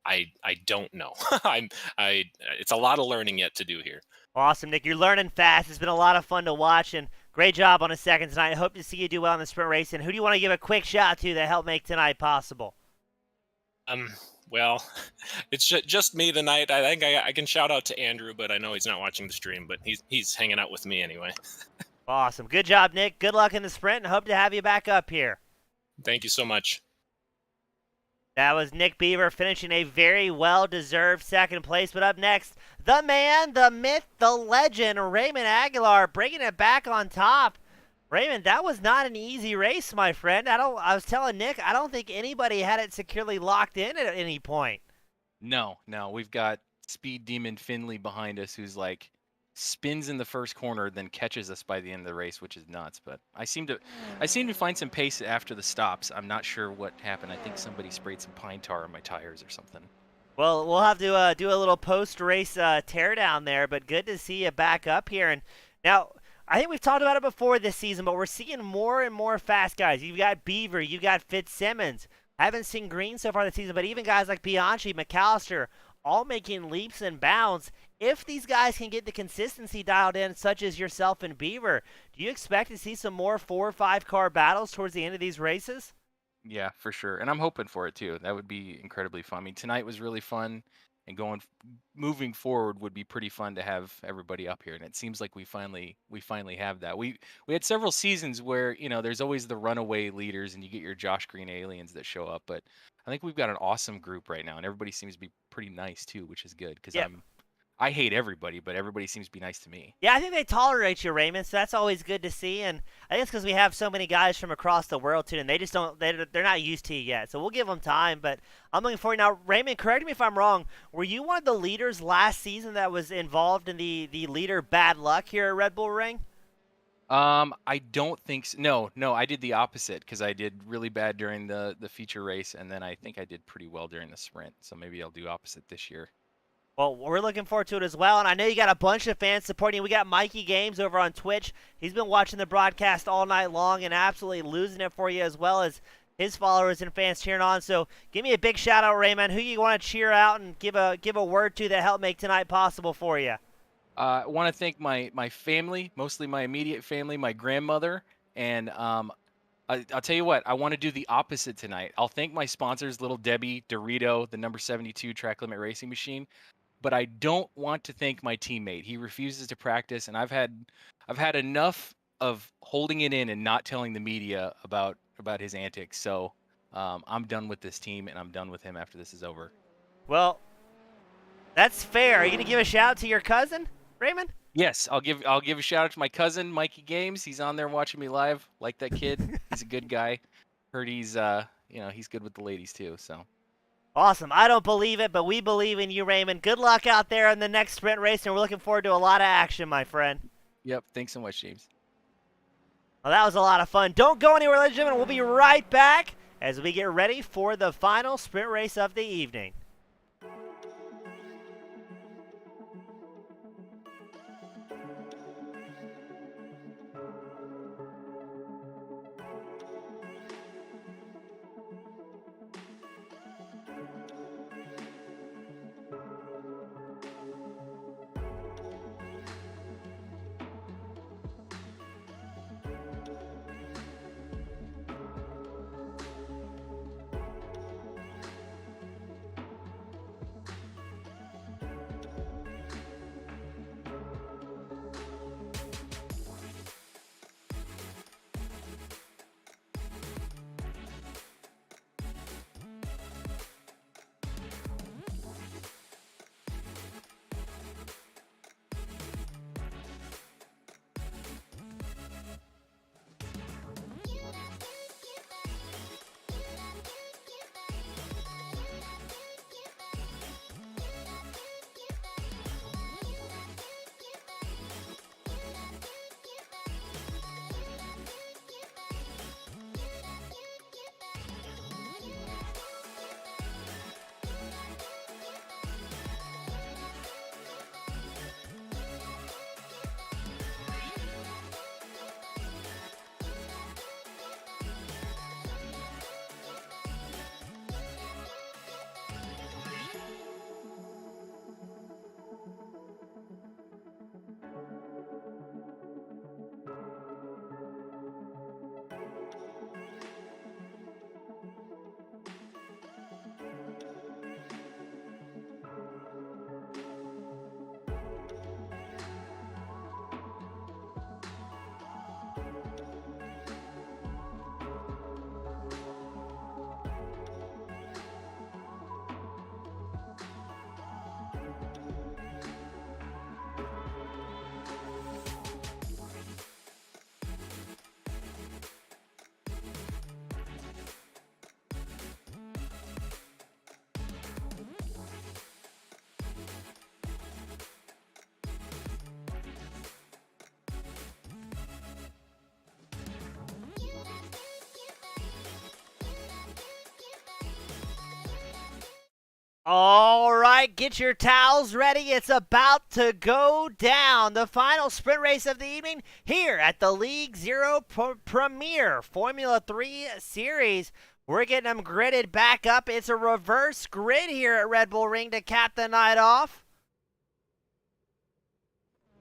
I don't know. It's a lot of learning yet to do here. Awesome, Nick. You're learning fast. It's been a lot of fun to watch, and great job on the second tonight. I hope to see you do well in the sprint race. And who do you want to give a quick shout out to that helped make tonight possible? Well, it's just me tonight. I think I can shout out to Andrew, but I know he's not watching the stream, but he's hanging out with me anyway. Awesome. Good job, Nick. Good luck in the sprint, and hope to have you back up here. Thank you so much. That was Nick Beaver finishing a very well-deserved second place. But up next, the man, the myth, the legend, Raymond Aguilar, bringing it back on top. Raymond, that was not an easy race, my friend. I was telling Nick, I don't think anybody had it securely locked in at any point. No. We've got Speed Demon Finley behind us, who's like spins in the first corner, then catches us by the end of the race, which is nuts. But I seem to find some pace after the stops. I'm not sure what happened. I think somebody sprayed some pine tar on my tires or something. Well, we'll have to do a little post-race teardown there, but good to see you back up here. And now, I think we've talked about it before this season, but we're seeing more and more fast guys. You've got Beaver, you've got Fitzsimmons. Haven't seen Green so far this season, but even guys like Bianchi, McAllister, all making leaps and bounds. If these guys can get the consistency dialed in, such as yourself and Beaver, do you expect to see some more 4 or 5 car battles towards the end of these races? Yeah, for sure. And I'm hoping for it too. That would be incredibly fun. I mean, tonight was really fun, and moving forward would be pretty fun to have everybody up here. And it seems like we finally have that. We had several seasons where, there's always the runaway leaders and you get your Josh Green aliens that show up, but I think we've got an awesome group right now, and everybody seems to be pretty nice too, which is good because I hate everybody, but everybody seems to be nice to me. Yeah, I think they tolerate you, Raymond, so that's always good to see. And I think it's because we have so many guys from across the world, too, and they just they're not used to you yet. So we'll give them time, but I'm looking forward. Now, Raymond, correct me if I'm wrong. Were you one of the leaders last season that was involved in the leader bad luck here at Red Bull Ring? I don't think so. No, I did the opposite because I did really bad during the feature race, and then I think I did pretty well during the sprint. So maybe I'll do opposite this year. Well, we're looking forward to it as well, and I know you got a bunch of fans supporting you. We got Mikey Games over on Twitch. He's been watching the broadcast all night long and absolutely losing it for you, as well as his followers and fans cheering on. So give me a big shout-out, Raymond. Who you want to cheer out and give a word to that helped make tonight possible for you? I want to thank my family, mostly my immediate family, my grandmother, and I'll tell you what, I want to do the opposite tonight. I'll thank my sponsors, Little Debbie, Dorito, the number 72 Track Limit Racing Machine, but I don't want to thank my teammate. He refuses to practice, and I've had enough of holding it in and not telling the media about his antics. So I'm done with this team, and I'm done with him after this is over. Well, that's fair. Are you going to give a shout out to your cousin, Raymond? Yes, I'll give a shout out to my cousin Mikey Games. He's on there watching me live. Like that kid. He's a good guy. Heard he's he's good with the ladies too. So Awesome. I don't believe it, but we believe in you, Raymond. Good luck out there in the next sprint race, and we're looking forward to a lot of action, my friend. yep. Thanks so much, James. Well, that was a lot of fun. Don't go anywhere, ladies and gentlemen. We'll be right back as we get ready for the final sprint race of the evening. All right, get your towels ready. It's about to go down. The final sprint race of the evening here at the League Zero Premier Formula 3 Series. We're getting them gridded back up. It's a reverse grid here at Red Bull Ring to cap the night off.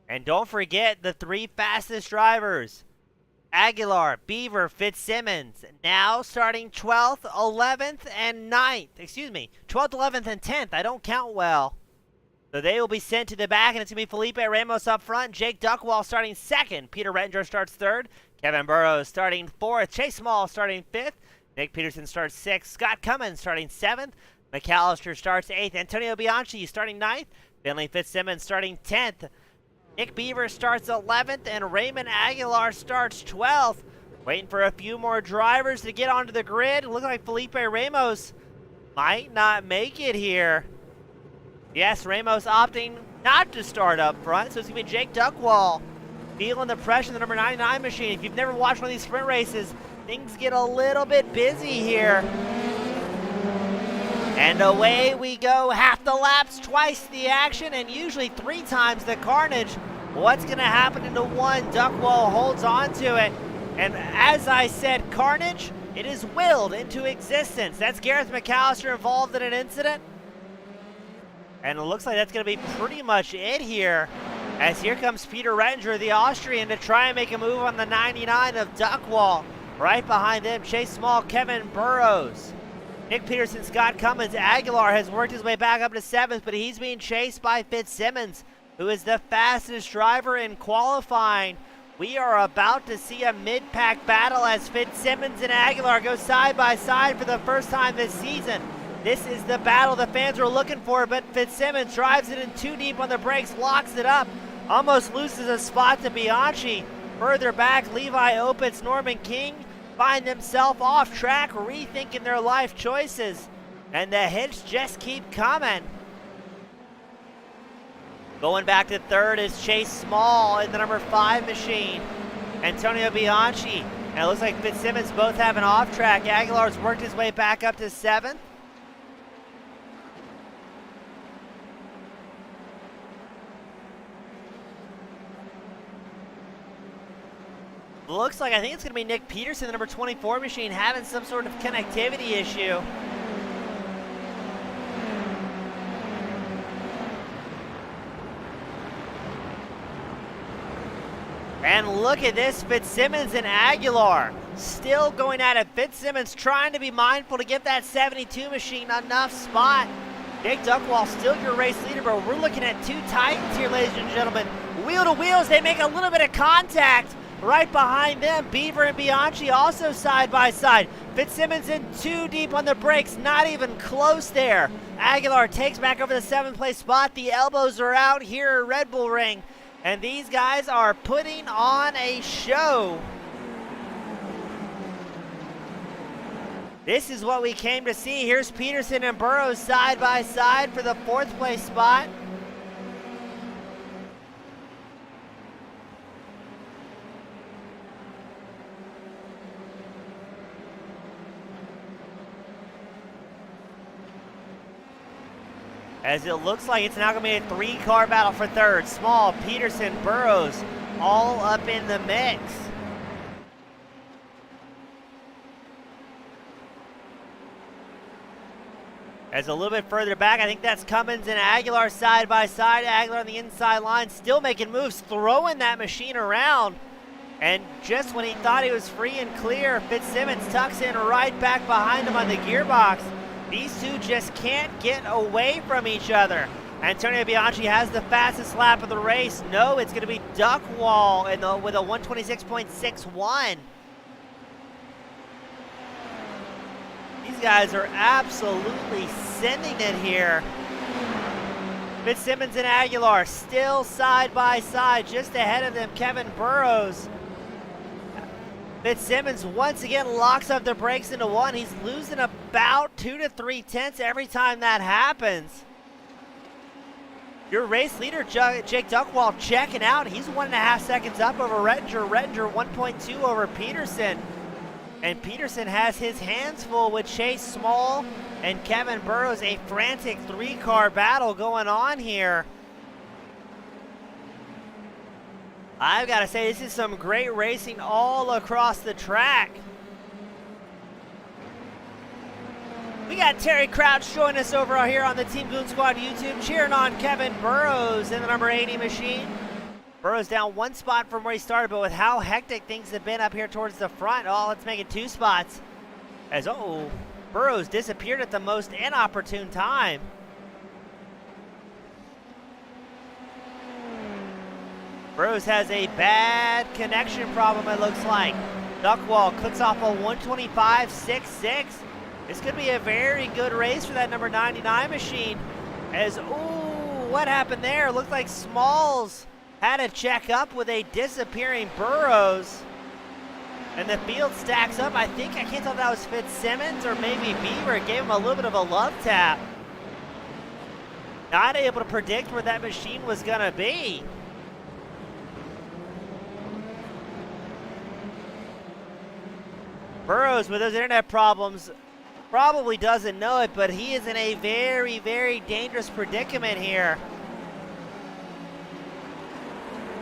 And don't forget the three fastest drivers. Aguilar, Beaver, Fitzsimmons, now starting 12th, 11th, and 9th. Excuse me, 12th, 11th, and 10th. I don't count well. So they will be sent to the back, and it's going to be Felipe Ramos up front. Jake Duckwall starting 2nd. Peter Rettinger starts 3rd. Kevin Burrows starting 4th. Chase Small starting 5th. Nick Peterson starts 6th. Scott Cummins starting 7th. McAllister starts 8th. Antonio Bianchi starting 9th. Finley Fitzsimmons starting 10th. Nick Beaver starts 11th, and Raymond Aguilar starts 12th. Waiting for a few more drivers to get onto the grid. Looks like Felipe Ramos might not make it here. Yes, Ramos opting not to start up front, so it's going to be Jake Duckwall feeling the pressure of the number 99 machine. If you've never watched one of these sprint races, things get a little bit busy here. And away we go, half the laps, twice the action, and usually 3 times the carnage. What's going to happen into one? Duckwall holds on to it. And as I said, carnage, it is willed into existence. That's Gareth McAllister involved in an incident. And it looks like that's going to be pretty much it here. As here comes Peter Rettinger, the Austrian, to try and make a move on the 99 of Duckwall. Right behind them, Chase Small, Kevin Burrows. Nick Peterson, Scott Cummins, Aguilar has worked his way back up to 7th, but he's being chased by Fitzsimmons, who is the fastest driver in qualifying. We are about to see a mid-pack battle as Fitzsimmons and Aguilar go side by side for the first time this season. This is the battle the fans were looking for, but Fitzsimmons drives it in too deep on the brakes, locks it up, almost loses a spot to Bianchi. Further back, Levi Opitz, Norman King find themselves off track, rethinking their life choices. And the hits just keep coming. Going back to 3rd is Chase Small in the number 5 machine. Antonio Bianchi. And it looks like Fitzsimmons both have an off track. Aguilar's worked his way back up to 7th. Looks like I think it's going to be Nick Peterson, the number 24 machine, having some sort of connectivity issue. And look at this, Fitzsimmons and Aguilar still going at it. Fitzsimmons trying to be mindful to give that 72 machine enough spot. Jake Duckwall still your race leader, but we're looking at 2 Titans here, ladies and gentlemen. Wheel to wheels, they make a little bit of contact. Right behind them, Beaver and Bianchi also side by side. Fitzsimmons in too deep on the brakes, not even close there. Aguilar takes back over the 7th place spot. The elbows are out here at Red Bull Ring. And these guys are putting on a show. This is what we came to see. Here's Peterson and Burrows side by side for the 4th place spot. As it looks like it's now going to be a 3-car battle for 3rd. Small, Peterson, Burrows, all up in the mix. As a little bit further back, I think that's Cummins and Aguilar side by side. Aguilar on the inside line, still making moves, throwing that machine around. And just when he thought he was free and clear, Fitzsimmons tucks in right back behind him on the gearbox. These two just can't get away from each other. Antonio Bianchi has the fastest lap of the race. No, it's going to be Duckwall with a 126.61. These guys are absolutely sending it here. Fitzsimmons and Aguilar still side by side, just ahead of them, Kevin Burrows. Fitzsimmons once again locks up the brakes into 1. He's losing about 2 to 3 tenths every time that happens. Your race leader, Jake Duckwall, checking out. He's 1.5 seconds up over Rettinger. Rettinger 1.2 over Peterson. And Peterson has his hands full with Chase Small and Kevin Burrows. A frantic 3-car battle going on here. I've got to say, this is some great racing all across the track. We got Terry Crouch joining us over here on the Team Goon Squad YouTube, cheering on Kevin Burrows in the number 80 machine. Burrows down 1 spot from where he started, but with how hectic things have been up here towards the front, let's make it 2 spots. As, Burrows disappeared at the most inopportune time. Burrows has a bad connection problem, it looks like. Duckwall clicks off a 125.66. This could be a very good race for that number 99 machine. As, what happened there? Looked like Smalls had to check up with a disappearing Burrows. And the field stacks up. I can't tell if that was Fitzsimmons or maybe Beaver. It gave him a little bit of a love tap. Not able to predict where that machine was going to be. Burrows with those internet problems probably doesn't know it, but he is in a very, very dangerous predicament here.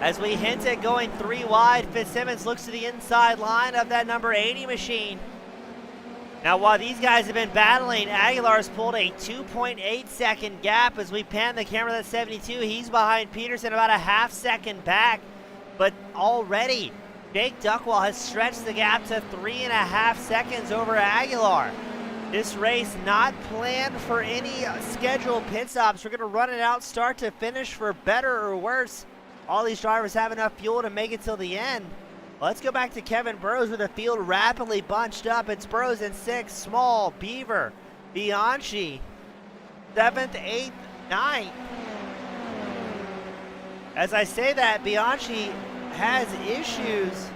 As we hint at going 3 wide, Fitzsimmons looks to the inside line of that number 80 machine. Now, while these guys have been battling, Aguilar's pulled a 2.8 second gap. As we pan the camera to that 72, he's behind Peterson about a half second back. But already, Jake Duckwall has stretched the gap to 3.5 seconds over Aguilar. This race not planned for any scheduled pit stops. We're going to run it out start to finish for better or worse. All these drivers have enough fuel to make it till the end. Let's go back to Kevin Burrows with the field rapidly bunched up. It's Burrows in 6th, Small, Beaver, Bianchi, 7th, 8th, 9th. As I say that, Bianchi has issues.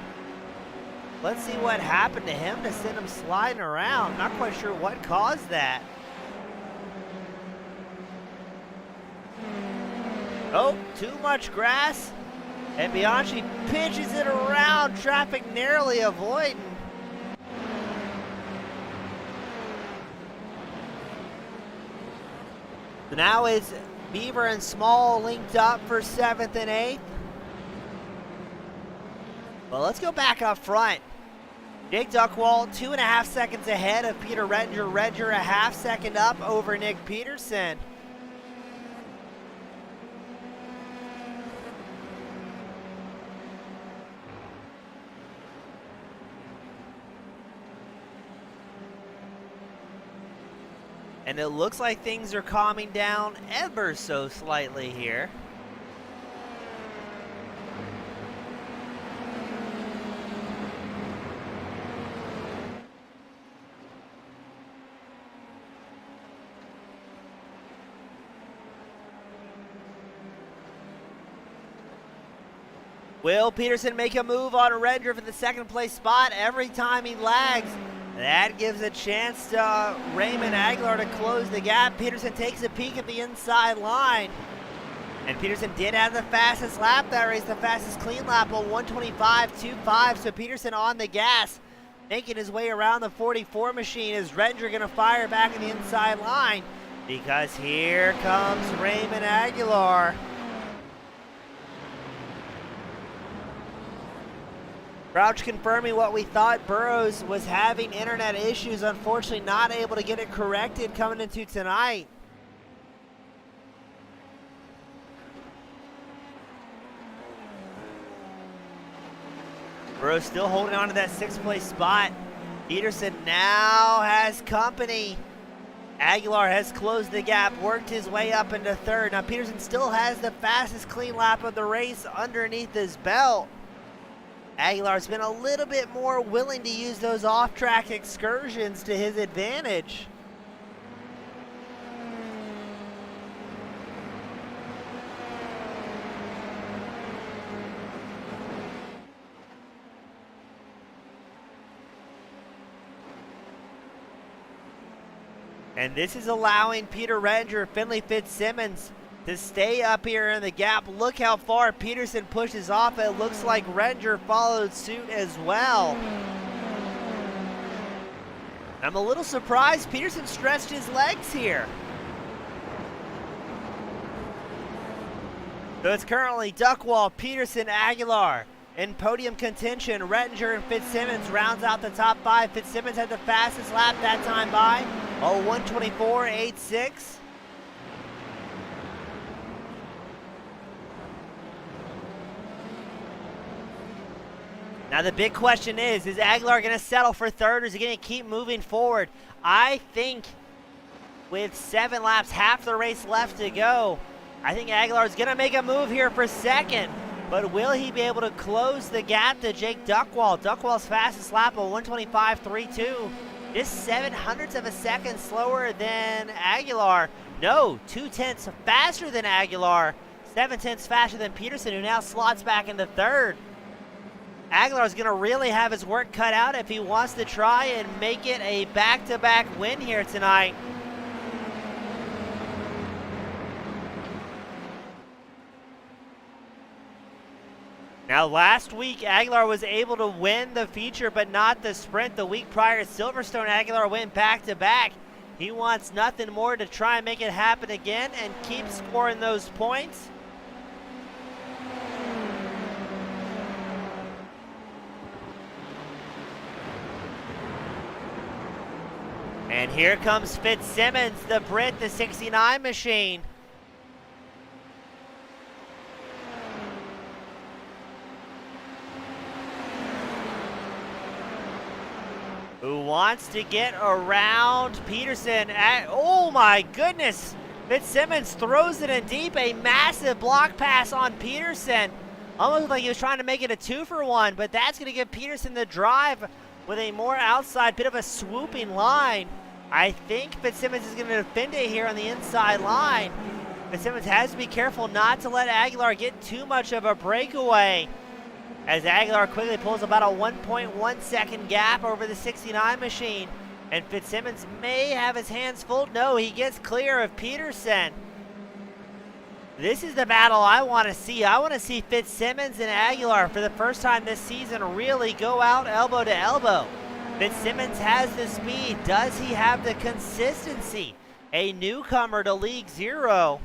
Let's see what happened to him to send him sliding around. Not quite sure what caused that. Oh, too much grass. And Bianchi pitches it around, traffic narrowly avoiding. So now it's Beaver and Small linked up for 7th and 8th. Well, let's go back up front. Jake Duckwall, 2.5 seconds ahead of Peter Redinger. Redinger a half second up over Nick Peterson. And it looks like things are calming down ever so slightly here. Will Peterson make a move on Redinger for the 2nd place spot? Every time he lags, that gives a chance to Raymond Aguilar to close the gap. Peterson takes a peek at the inside line. And Peterson did have the fastest lap that race, the fastest clean lap on 125.25. So Peterson on the gas, making his way around the 44 machine. Is Redinger going to fire back in the inside line? Because here comes Raymond Aguilar. Crouch confirming what we thought. Burrows was having internet issues, unfortunately not able to get it corrected coming into tonight. Burrows still holding on to that 6th place spot. Peterson now has company. Aguilar has closed the gap, worked his way up into 3rd. Now Peterson still has the fastest clean lap of the race underneath his belt. Aguilar's been a little bit more willing to use those off-track excursions to his advantage. And this is allowing Peter Redinger, Finley Fitzsimmons to stay up here in the gap. Look how far Peterson pushes off. It looks like Redinger followed suit as well. I'm a little surprised Peterson stretched his legs here. So it's currently Duckwall, Peterson, Aguilar in podium contention. Redinger and Fitzsimmons rounds out the top 5. Fitzsimmons had the fastest lap that time by 124.86. Now the big question is Aguilar going to settle for 3rd or is he going to keep moving forward? I think with 7 laps, half the race left to go, I think Aguilar is going to make a move here for 2nd. But will he be able to close the gap to Jake Duckwall? Duckwall's fastest lap of 125.32. Just 0.07 of a second slower than Aguilar. No, 0.2 faster than Aguilar. 0.7 faster than Peterson, who now slots back into 3rd. Aguilar's going to really have his work cut out if he wants to try and make it a back-to-back win here tonight. Now Now, last week, Aguilar was able to win the feature, but not the sprint. The week prior, Silverstone, Aguilar went back-to-back. He wants nothing more to try and make it happen again and keep scoring those points. And here comes Fitzsimmons, the Brit, the 69 machine. Who wants to get around Peterson oh my goodness! Fitzsimmons throws it in deep, a massive block pass on Peterson. Almost looked like he was trying to make it a 2-for-1, but that's going to give Peterson the drive with a more outside, bit of a swooping line. I think Fitzsimmons is going to defend it here on the inside line. Fitzsimmons has to be careful not to let Aguilar get too much of a breakaway, as Aguilar quickly pulls about a 1.1 second gap over the 69 machine. And Fitzsimmons may have his hands full. No, he gets clear of Peterson. This is the battle I want to see. I want to see Fitzsimmons and Aguilar for the first time this season really go out elbow to elbow. Fitzsimmons has the speed. Does he have the consistency? A newcomer to League Zero,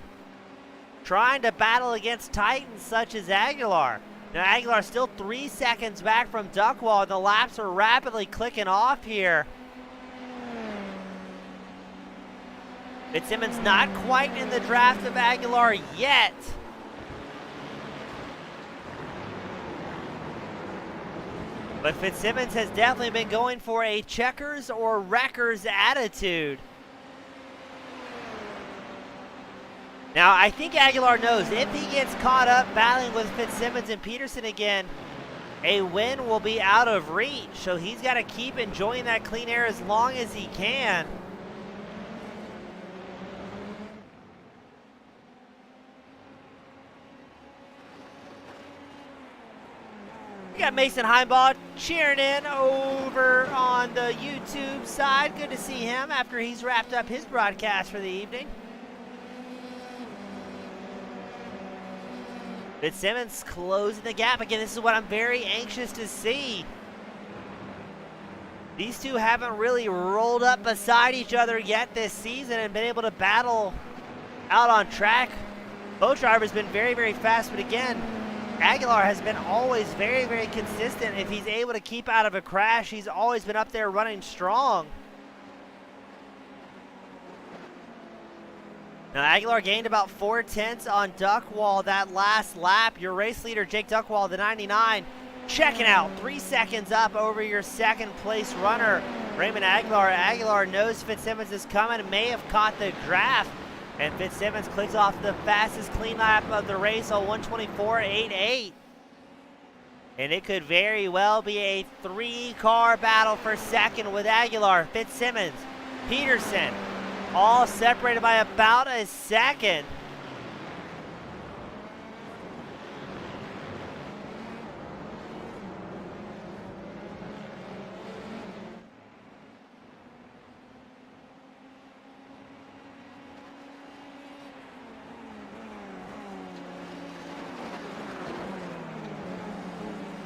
trying to battle against titans such as Aguilar. Now Aguilar still 3 seconds back from Duckwall. The laps are rapidly clicking off here. Fitzsimmons not quite in the draft of Aguilar yet. But Fitzsimmons has definitely been going for a checkers or wreckers attitude. Now, I think Aguilar knows if he gets caught up battling with Fitzsimmons and Peterson again, a win will be out of reach. So he's got to keep enjoying that clean air as long as he can. We got Mason Heimbaugh cheering in over on the YouTube side. Good to see him after he's wrapped up his broadcast for the evening. Fitzsimmons closing the gap again. This is what I'm very anxious to see. These two haven't really rolled up beside each other yet this season and been able to battle out on track. Both drivers been very, very fast, but again, Aguilar has been always very, very consistent. If he's able to keep out of a crash, he's always been up there running strong. Now, Aguilar gained about 4/10 on Duckwall that last lap. Your race leader, Jake Duckwall, the 99, checking out 3 seconds up over your second place runner, Raymond Aguilar. Aguilar knows Fitzsimmons is coming, may have caught the draft, and Fitzsimmons clicks off the fastest clean lap of the race on 1:24.88. And it could very well be a 3-car battle for second with Aguilar, Fitzsimmons, Peterson, all separated by about a second.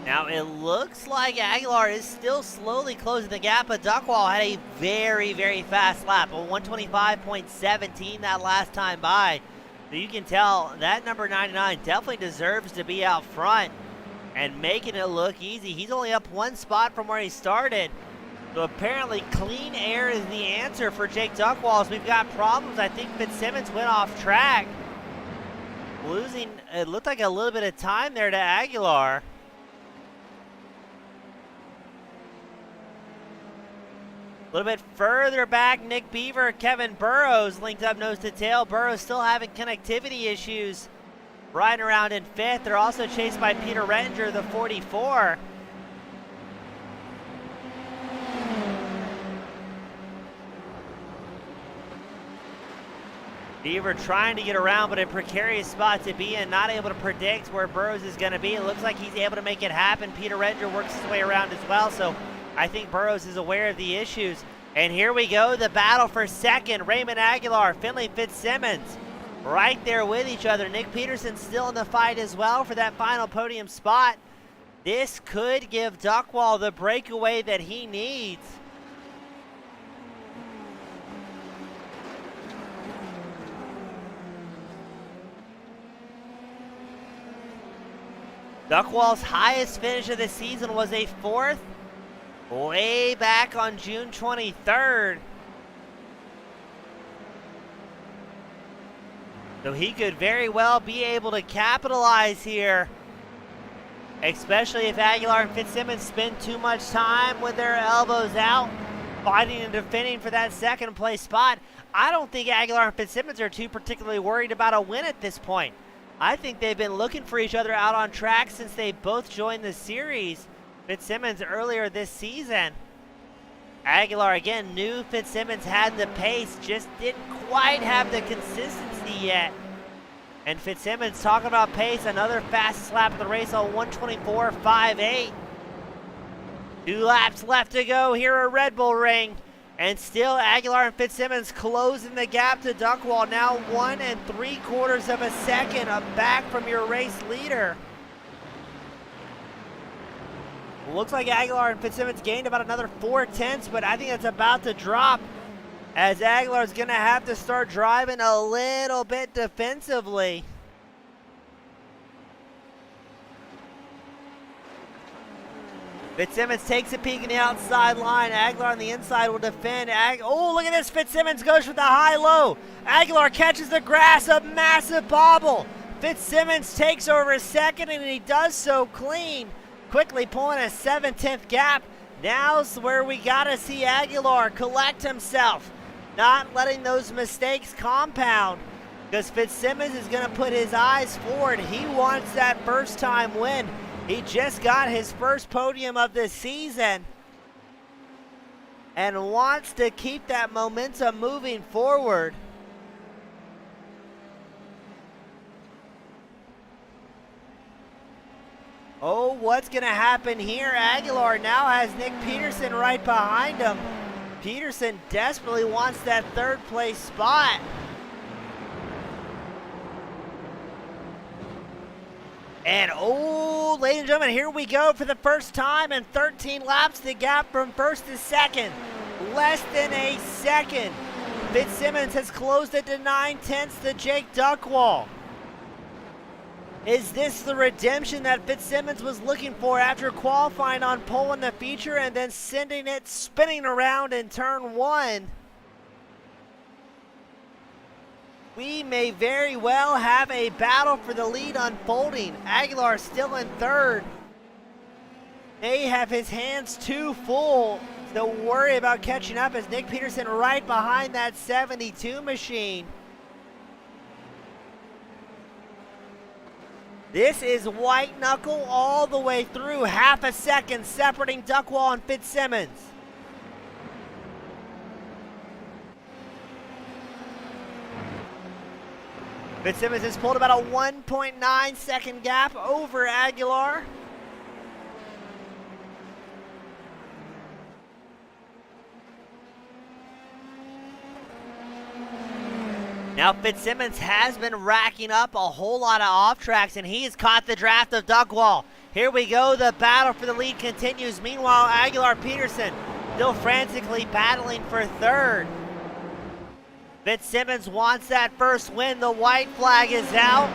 Now it looks like Aguilar is still slowly closing the gap, but Duckwall had a very, very fast lap, a 125.17 that last time by. So you can tell that number 99 definitely deserves to be out front and making it look easy. He's only up 1 spot from where he started. So apparently clean air is the answer for Jake Duckwall. As we've got problems. I think Fitzsimmons went off track, losing, it looked like a little bit of time there to Aguilar. A little bit further back, Nick Beaver, Kevin Burrows linked up nose to tail. Burrows still having connectivity issues, riding around in 5th. They're also chased by Peter Rettinger, the 44. Beaver trying to get around, but a precarious spot to be in, not able to predict where Burrows is going to be. It looks like he's able to make it happen. Peter Rettinger works his way around as well, so I think Burrows is aware of the issues. And here we go, the battle for second. Raymond Aguilar, Finley Fitzsimmons, right there with each other. Nick Peterson still in the fight as well for that final podium spot. This could give Duckwall the breakaway that he needs. Duckwall's highest finish of the season was a 4th way back on June 23rd. So he could very well be able to capitalize here, especially if Aguilar and Fitzsimmons spend too much time with their elbows out, fighting and defending for that 2nd place spot. I don't think Aguilar and Fitzsimmons are too particularly worried about a win at this point. I think they've been looking for each other out on track since they both joined the series. Fitzsimmons earlier this season. Aguilar again knew Fitzsimmons had the pace, just didn't quite have the consistency yet. And Fitzsimmons, talking about pace, another fastest lap of the race on 1:24.58. 2 laps left to go here at Red Bull Ring. And still Aguilar and Fitzsimmons closing the gap to Duckwall, now 1 3/4 of a second back from your race leader. Looks like Aguilar and Fitzsimmons gained about another 4/10, but I think it's about to drop as Aguilar's gonna have to start driving a little bit defensively. Fitzsimmons takes a peek in the outside line. Aguilar on the inside will defend. Oh, look at this. Fitzsimmons goes for the high-low. Aguilar catches the grass, a massive bobble. Fitzsimmons takes over a second, and he does so clean, quickly pulling a 7/10 gap. Now's where we got to see Aguilar collect himself, not letting those mistakes compound, because Fitzsimmons is going to put his eyes forward. He wants that first-time win. He just got his first podium of the season and wants to keep that momentum moving forward. Oh, what's going to happen here? Aguilar now has Nick Peterson right behind him. Peterson desperately wants that 3rd place spot. And oh, ladies and gentlemen, here we go for the first time in 13 laps. The gap from 1st to 2nd, less than a second. Fitzsimmons has closed it to 9/10 to Jake Duckwall. Is this the redemption that Fitzsimmons was looking for after qualifying on pole in the feature and then sending it spinning around in turn 1? We may very well have a battle for the lead unfolding. Aguilar still in 3rd. May have his hands too full to worry about catching up as Nick Peterson right behind that 72 machine. This is white knuckle all the way through, half a second separating Duckwall and Fitzsimmons. Fitzsimmons has pulled about a 1.9 second gap over Aguilar. Now Fitzsimmons has been racking up a whole lot of off tracks, and he's caught the draft of Duckwall. Here we go, the battle for the lead continues. Meanwhile, Aguilar Peterson still frantically battling for 3rd. Fitzsimmons wants that first win. The white flag is out.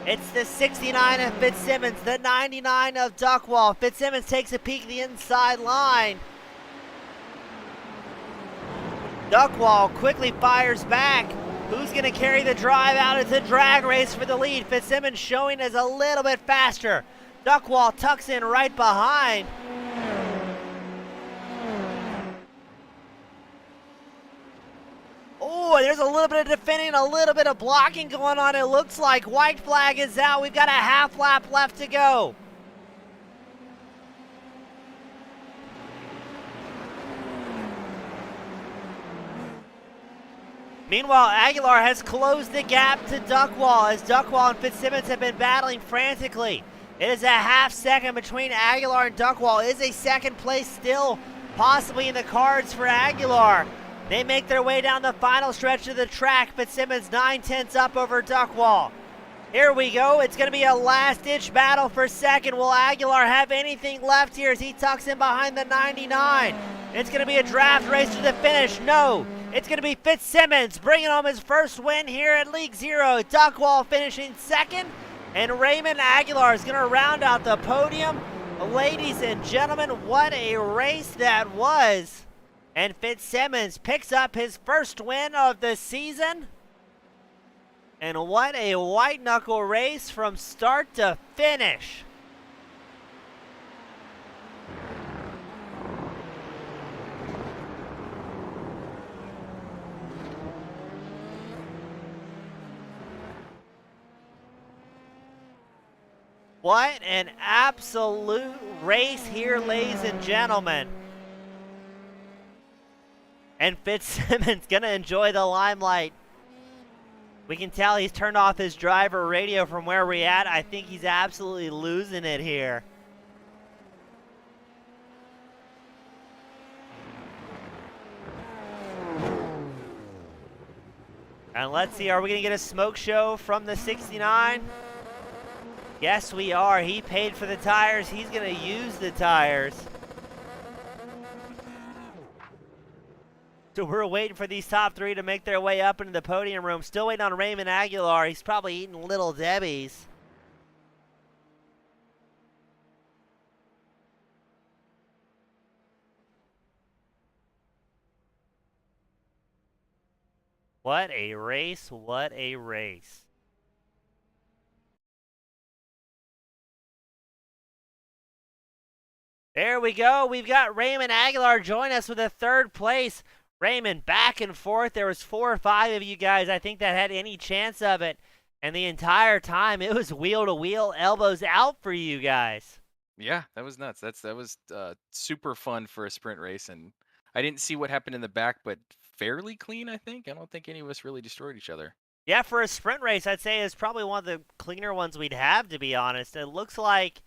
It's the 69 of Fitzsimmons, the 99 of Duckwall. Fitzsimmons takes a peek at the inside line. Duckwall quickly fires back. Who's going to carry the drive out? It's a drag race for the lead. Fitzsimmons showing as a little bit faster. Duckwall tucks in right behind. Oh, there's a little bit of defending, a little bit of blocking going on. It looks like white flag is out. We've got a half lap left to go. Meanwhile, Aguilar has closed the gap to Duckwall as Duckwall and Fitzsimmons have been battling frantically. It is a half second between Aguilar and Duckwall. Is a 2nd place still possibly in the cards for Aguilar? They make their way down the final stretch of the track. Fitzsimmons 9/10 up over Duckwall. Here we go. It's going to be a last-ditch battle for second. Will Aguilar have anything left here as he tucks in behind the 99? It's going to be a draft race to the finish. No, it's going to be Fitzsimmons bringing home his first win here at League Zero. Duckwall finishing second, and Raymond Aguilar is going to round out the podium. Ladies and gentlemen, what a race that was. And Fitzsimmons picks up his first win of the season. And what a white-knuckle race from start to finish. What an absolute race here, ladies and gentlemen. And Fitzsimmons gonna enjoy the limelight. We can tell he's turned off his driver radio from where we're at. I think he's absolutely losing it here. And let's see, are we gonna get a smoke show from the 69? Yes, we are. He paid for the tires. He's gonna use the tires. So we're waiting for these top three to make their way up into the podium room. Still waiting on Raymond Aguilar. He's probably eating Little Debbie's. What a race, what a race. There we go. We've got Raymond Aguilar join us with a third place. Raymond, back and forth. There was 4 or 5 of you guys, I think, that had any chance of it. And the entire time, it was wheel to wheel, elbows out for you guys. Yeah, that was nuts. That was super fun for a sprint race, and I didn't see what happened in the back, but fairly clean, I think. I don't think any of us really destroyed each other. Yeah, for a sprint race, I'd say it's probably one of the cleaner ones we'd have, to be honest. It looks like,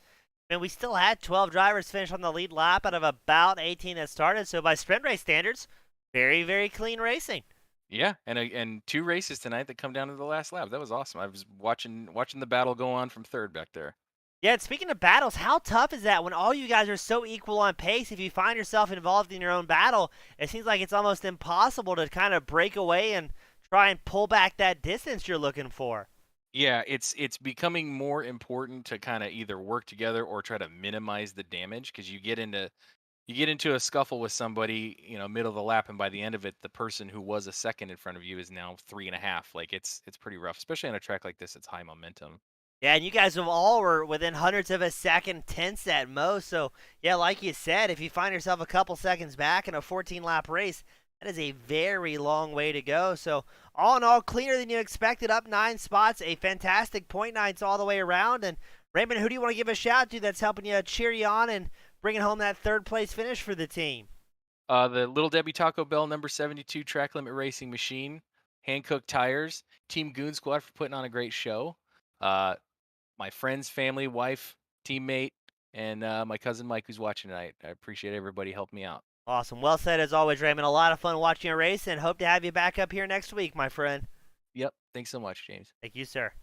I mean, we still had 12 drivers finish on the lead lap out of about 18 that started. So by sprint race standards, very, very clean racing. Yeah, and 2 races tonight that come down to the last lap. That was awesome. I was watching the battle go on from third back there. Yeah, and speaking of battles, how tough is that when all you guys are so equal on pace? If you find yourself involved in your own battle, it seems like it's almost impossible to kind of break away and try and pull back that distance you're looking for. Yeah, it's becoming more important to kind of either work together or try to minimize the damage, because you get into a scuffle with somebody, middle of the lap, and by the end of it, the person who was a second in front of you is now 3.5. Like it's pretty rough, especially on a track like this. It's high momentum. Yeah, and you guys have all were within hundreds of a second, tenths at most. So, yeah, like you said, if you find yourself a couple seconds back in a 14-lap race, that is a very long way to go. So, all in all, cleaner than you expected, up 9 spots, a fantastic .9s all the way around. And, Raymond, who do you want to give a shout to that's helping you cheer you on and bringing home that third-place finish for the team? The Little Debbie Taco Bell number 72 Track Limit Racing Machine, Hankook Tires, Team Goon Squad for putting on a great show. My friends, family, wife, teammate, and my cousin Mike who's watching tonight. I appreciate everybody helping me out. Awesome. Well said as always, Raymond. A lot of fun watching a race, and hope to have you back up here next week, my friend. Yep. Thanks so much, James. Thank you, sir.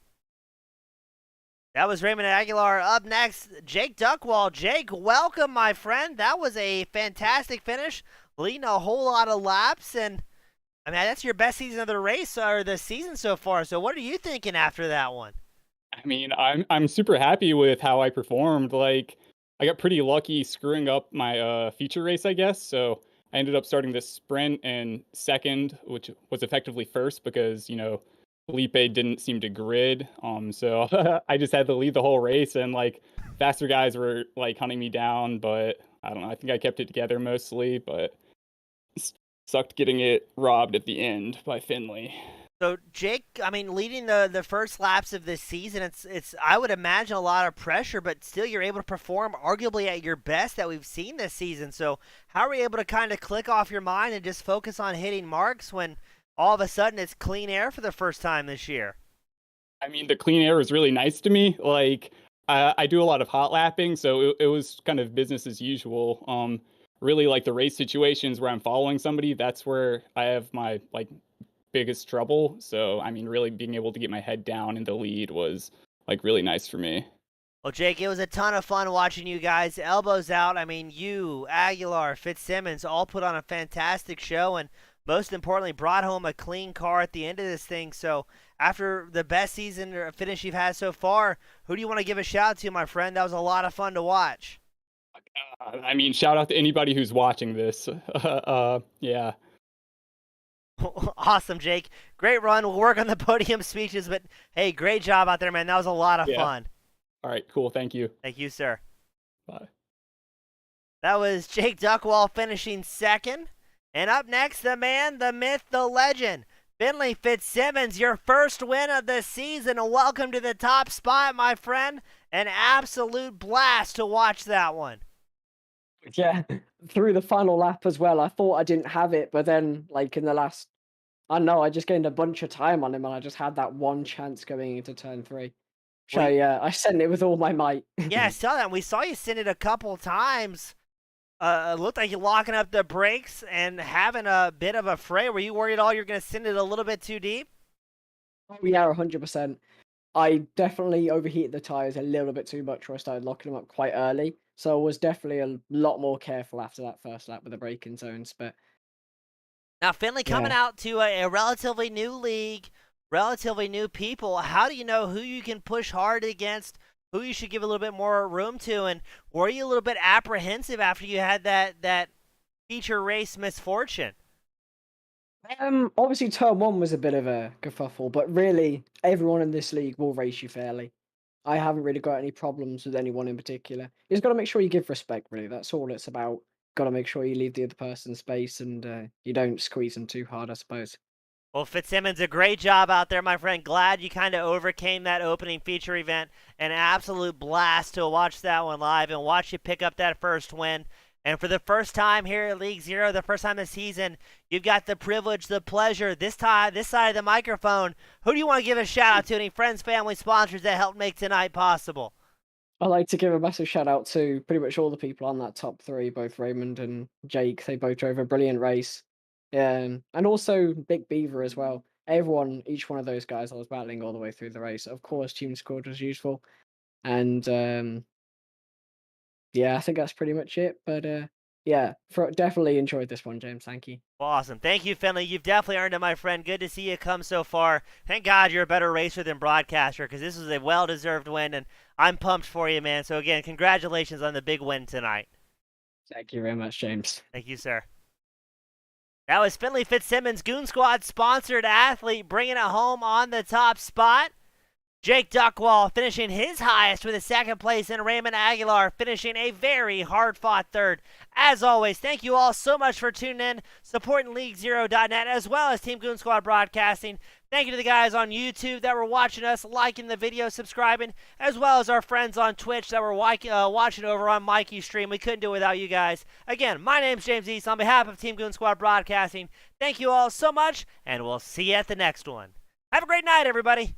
That was Raymond Aguilar. Up next, Jake Duckwall. Jake, welcome, my friend. That was a fantastic finish, leading a whole lot of laps, and I mean that's your best season of the race or the season so far. So, what are you thinking after that one? I mean, I'm super happy with how I performed. Like, I got pretty lucky screwing up my feature race, I guess. So I ended up starting this sprint in second, which was effectively first because Felipe didn't seem to grid. So I just had to lead the whole race, and like faster guys were like hunting me down, but I don't know. I think I kept it together mostly, but sucked getting it robbed at the end by Finley. So Jake, I mean, leading the first laps of this season, it's I would imagine a lot of pressure, but still you're able to perform arguably at your best that we've seen this season. So how are you able to kind of click off your mind and just focus on hitting marks when all of a sudden it's clean air for the first time this year? I mean, the clean air was really nice to me. Like I do a lot of hot lapping, so it was kind of business as usual. Really like the race situations where I'm following somebody, that's where I have my like biggest trouble. So, I mean, really being able to get my head down in the lead was like really nice for me. Well, Jake, it was a ton of fun watching you guys. Elbows out. I mean, you, Aguilar, Fitzsimmons all put on a fantastic show and most importantly brought home a clean car at the end of this thing. So after the best season or finish you've had so far, who do you want to give a shout out to, my friend? That was a lot of fun to watch. I mean, shout out to anybody who's watching this. Yeah. Awesome, Jake. Great run. We'll work on the podium speeches, but hey, great job out there, man. That was a lot of fun. All right, cool. Thank you. Thank you, sir. Bye. That was Jake Duckwall finishing second. And up next, the man, the myth, the legend, Finley Fitzsimmons, your first win of the season. Welcome to the top spot, my friend. An absolute blast to watch that one. Yeah, through the final lap as well. I thought I didn't have it, but then like in the last, I don't know, I just gained a bunch of time on him, and I just had that one chance going into turn 3. So Well, yeah, I sent it with all my might. Yeah, I saw that. We saw you send it a couple times. It looked like you're locking up the brakes and having a bit of a fray. Were you worried at all you're going to send it a little bit too deep? Yeah, 100%. I definitely overheated the tires a little bit too much, where I started locking them up quite early. So I was definitely a lot more careful after that first lap with the braking zones. But Now, Finley coming yeah, out to a relatively new league, relatively new people. How do you know who you can push hard against, who you should give a little bit more room to? And were you a little bit apprehensive after you had that feature race misfortune? obviously turn 1 was a bit of a kerfuffle, but really everyone in this league will race you fairly. I haven't really got any problems with anyone in particular. You just got to make sure you give respect, really. That's all it's about. Got to make sure you leave the other person space and you don't squeeze them too hard, I suppose. Well, Fitzsimmons, a great job out there, my friend. Glad you kind of overcame that opening feature event. An absolute blast to watch that one live and watch you pick up that first win. And for the first time here at League Zero, the first time this season, you've got the privilege, the pleasure, this side of the microphone. Who do you want to give a shout out to? Any friends, family, sponsors that helped make tonight possible? I'd like to give a massive shout out to pretty much all the people on that top 3, both Raymond and Jake. They both drove a brilliant race. And also Big Beaver as well. Everyone, each one of those guys, I was battling all the way through the race. Of course, Team Squad was useful. And yeah, I think that's pretty much it. But yeah, definitely enjoyed this one, James. Thank you. Well, awesome. Thank you, Finley. You've definitely earned it, my friend. Good to see you come so far. Thank God you're a better racer than broadcaster, because this was a well-deserved win, and I'm pumped for you, man. So, again, congratulations on the big win tonight. Thank you very much, James. Thank you, sir. That was Finley Fitzsimmons, Goon Squad sponsored athlete, bringing it home on the top spot. Jake Duckwall finishing his highest with a second place, and Raymond Aguilar finishing a very hard-fought third. As always, thank you all so much for tuning in, supporting LeagueZero.net, as well as Team Goon Squad Broadcasting. Thank you to the guys on YouTube that were watching us, liking the video, subscribing, as well as our friends on Twitch that were watching over on Mikey's stream. We couldn't do it without you guys. Again, my name's James East. On behalf of Team Goon Squad Broadcasting, thank you all so much, and we'll see you at the next one. Have a great night, everybody.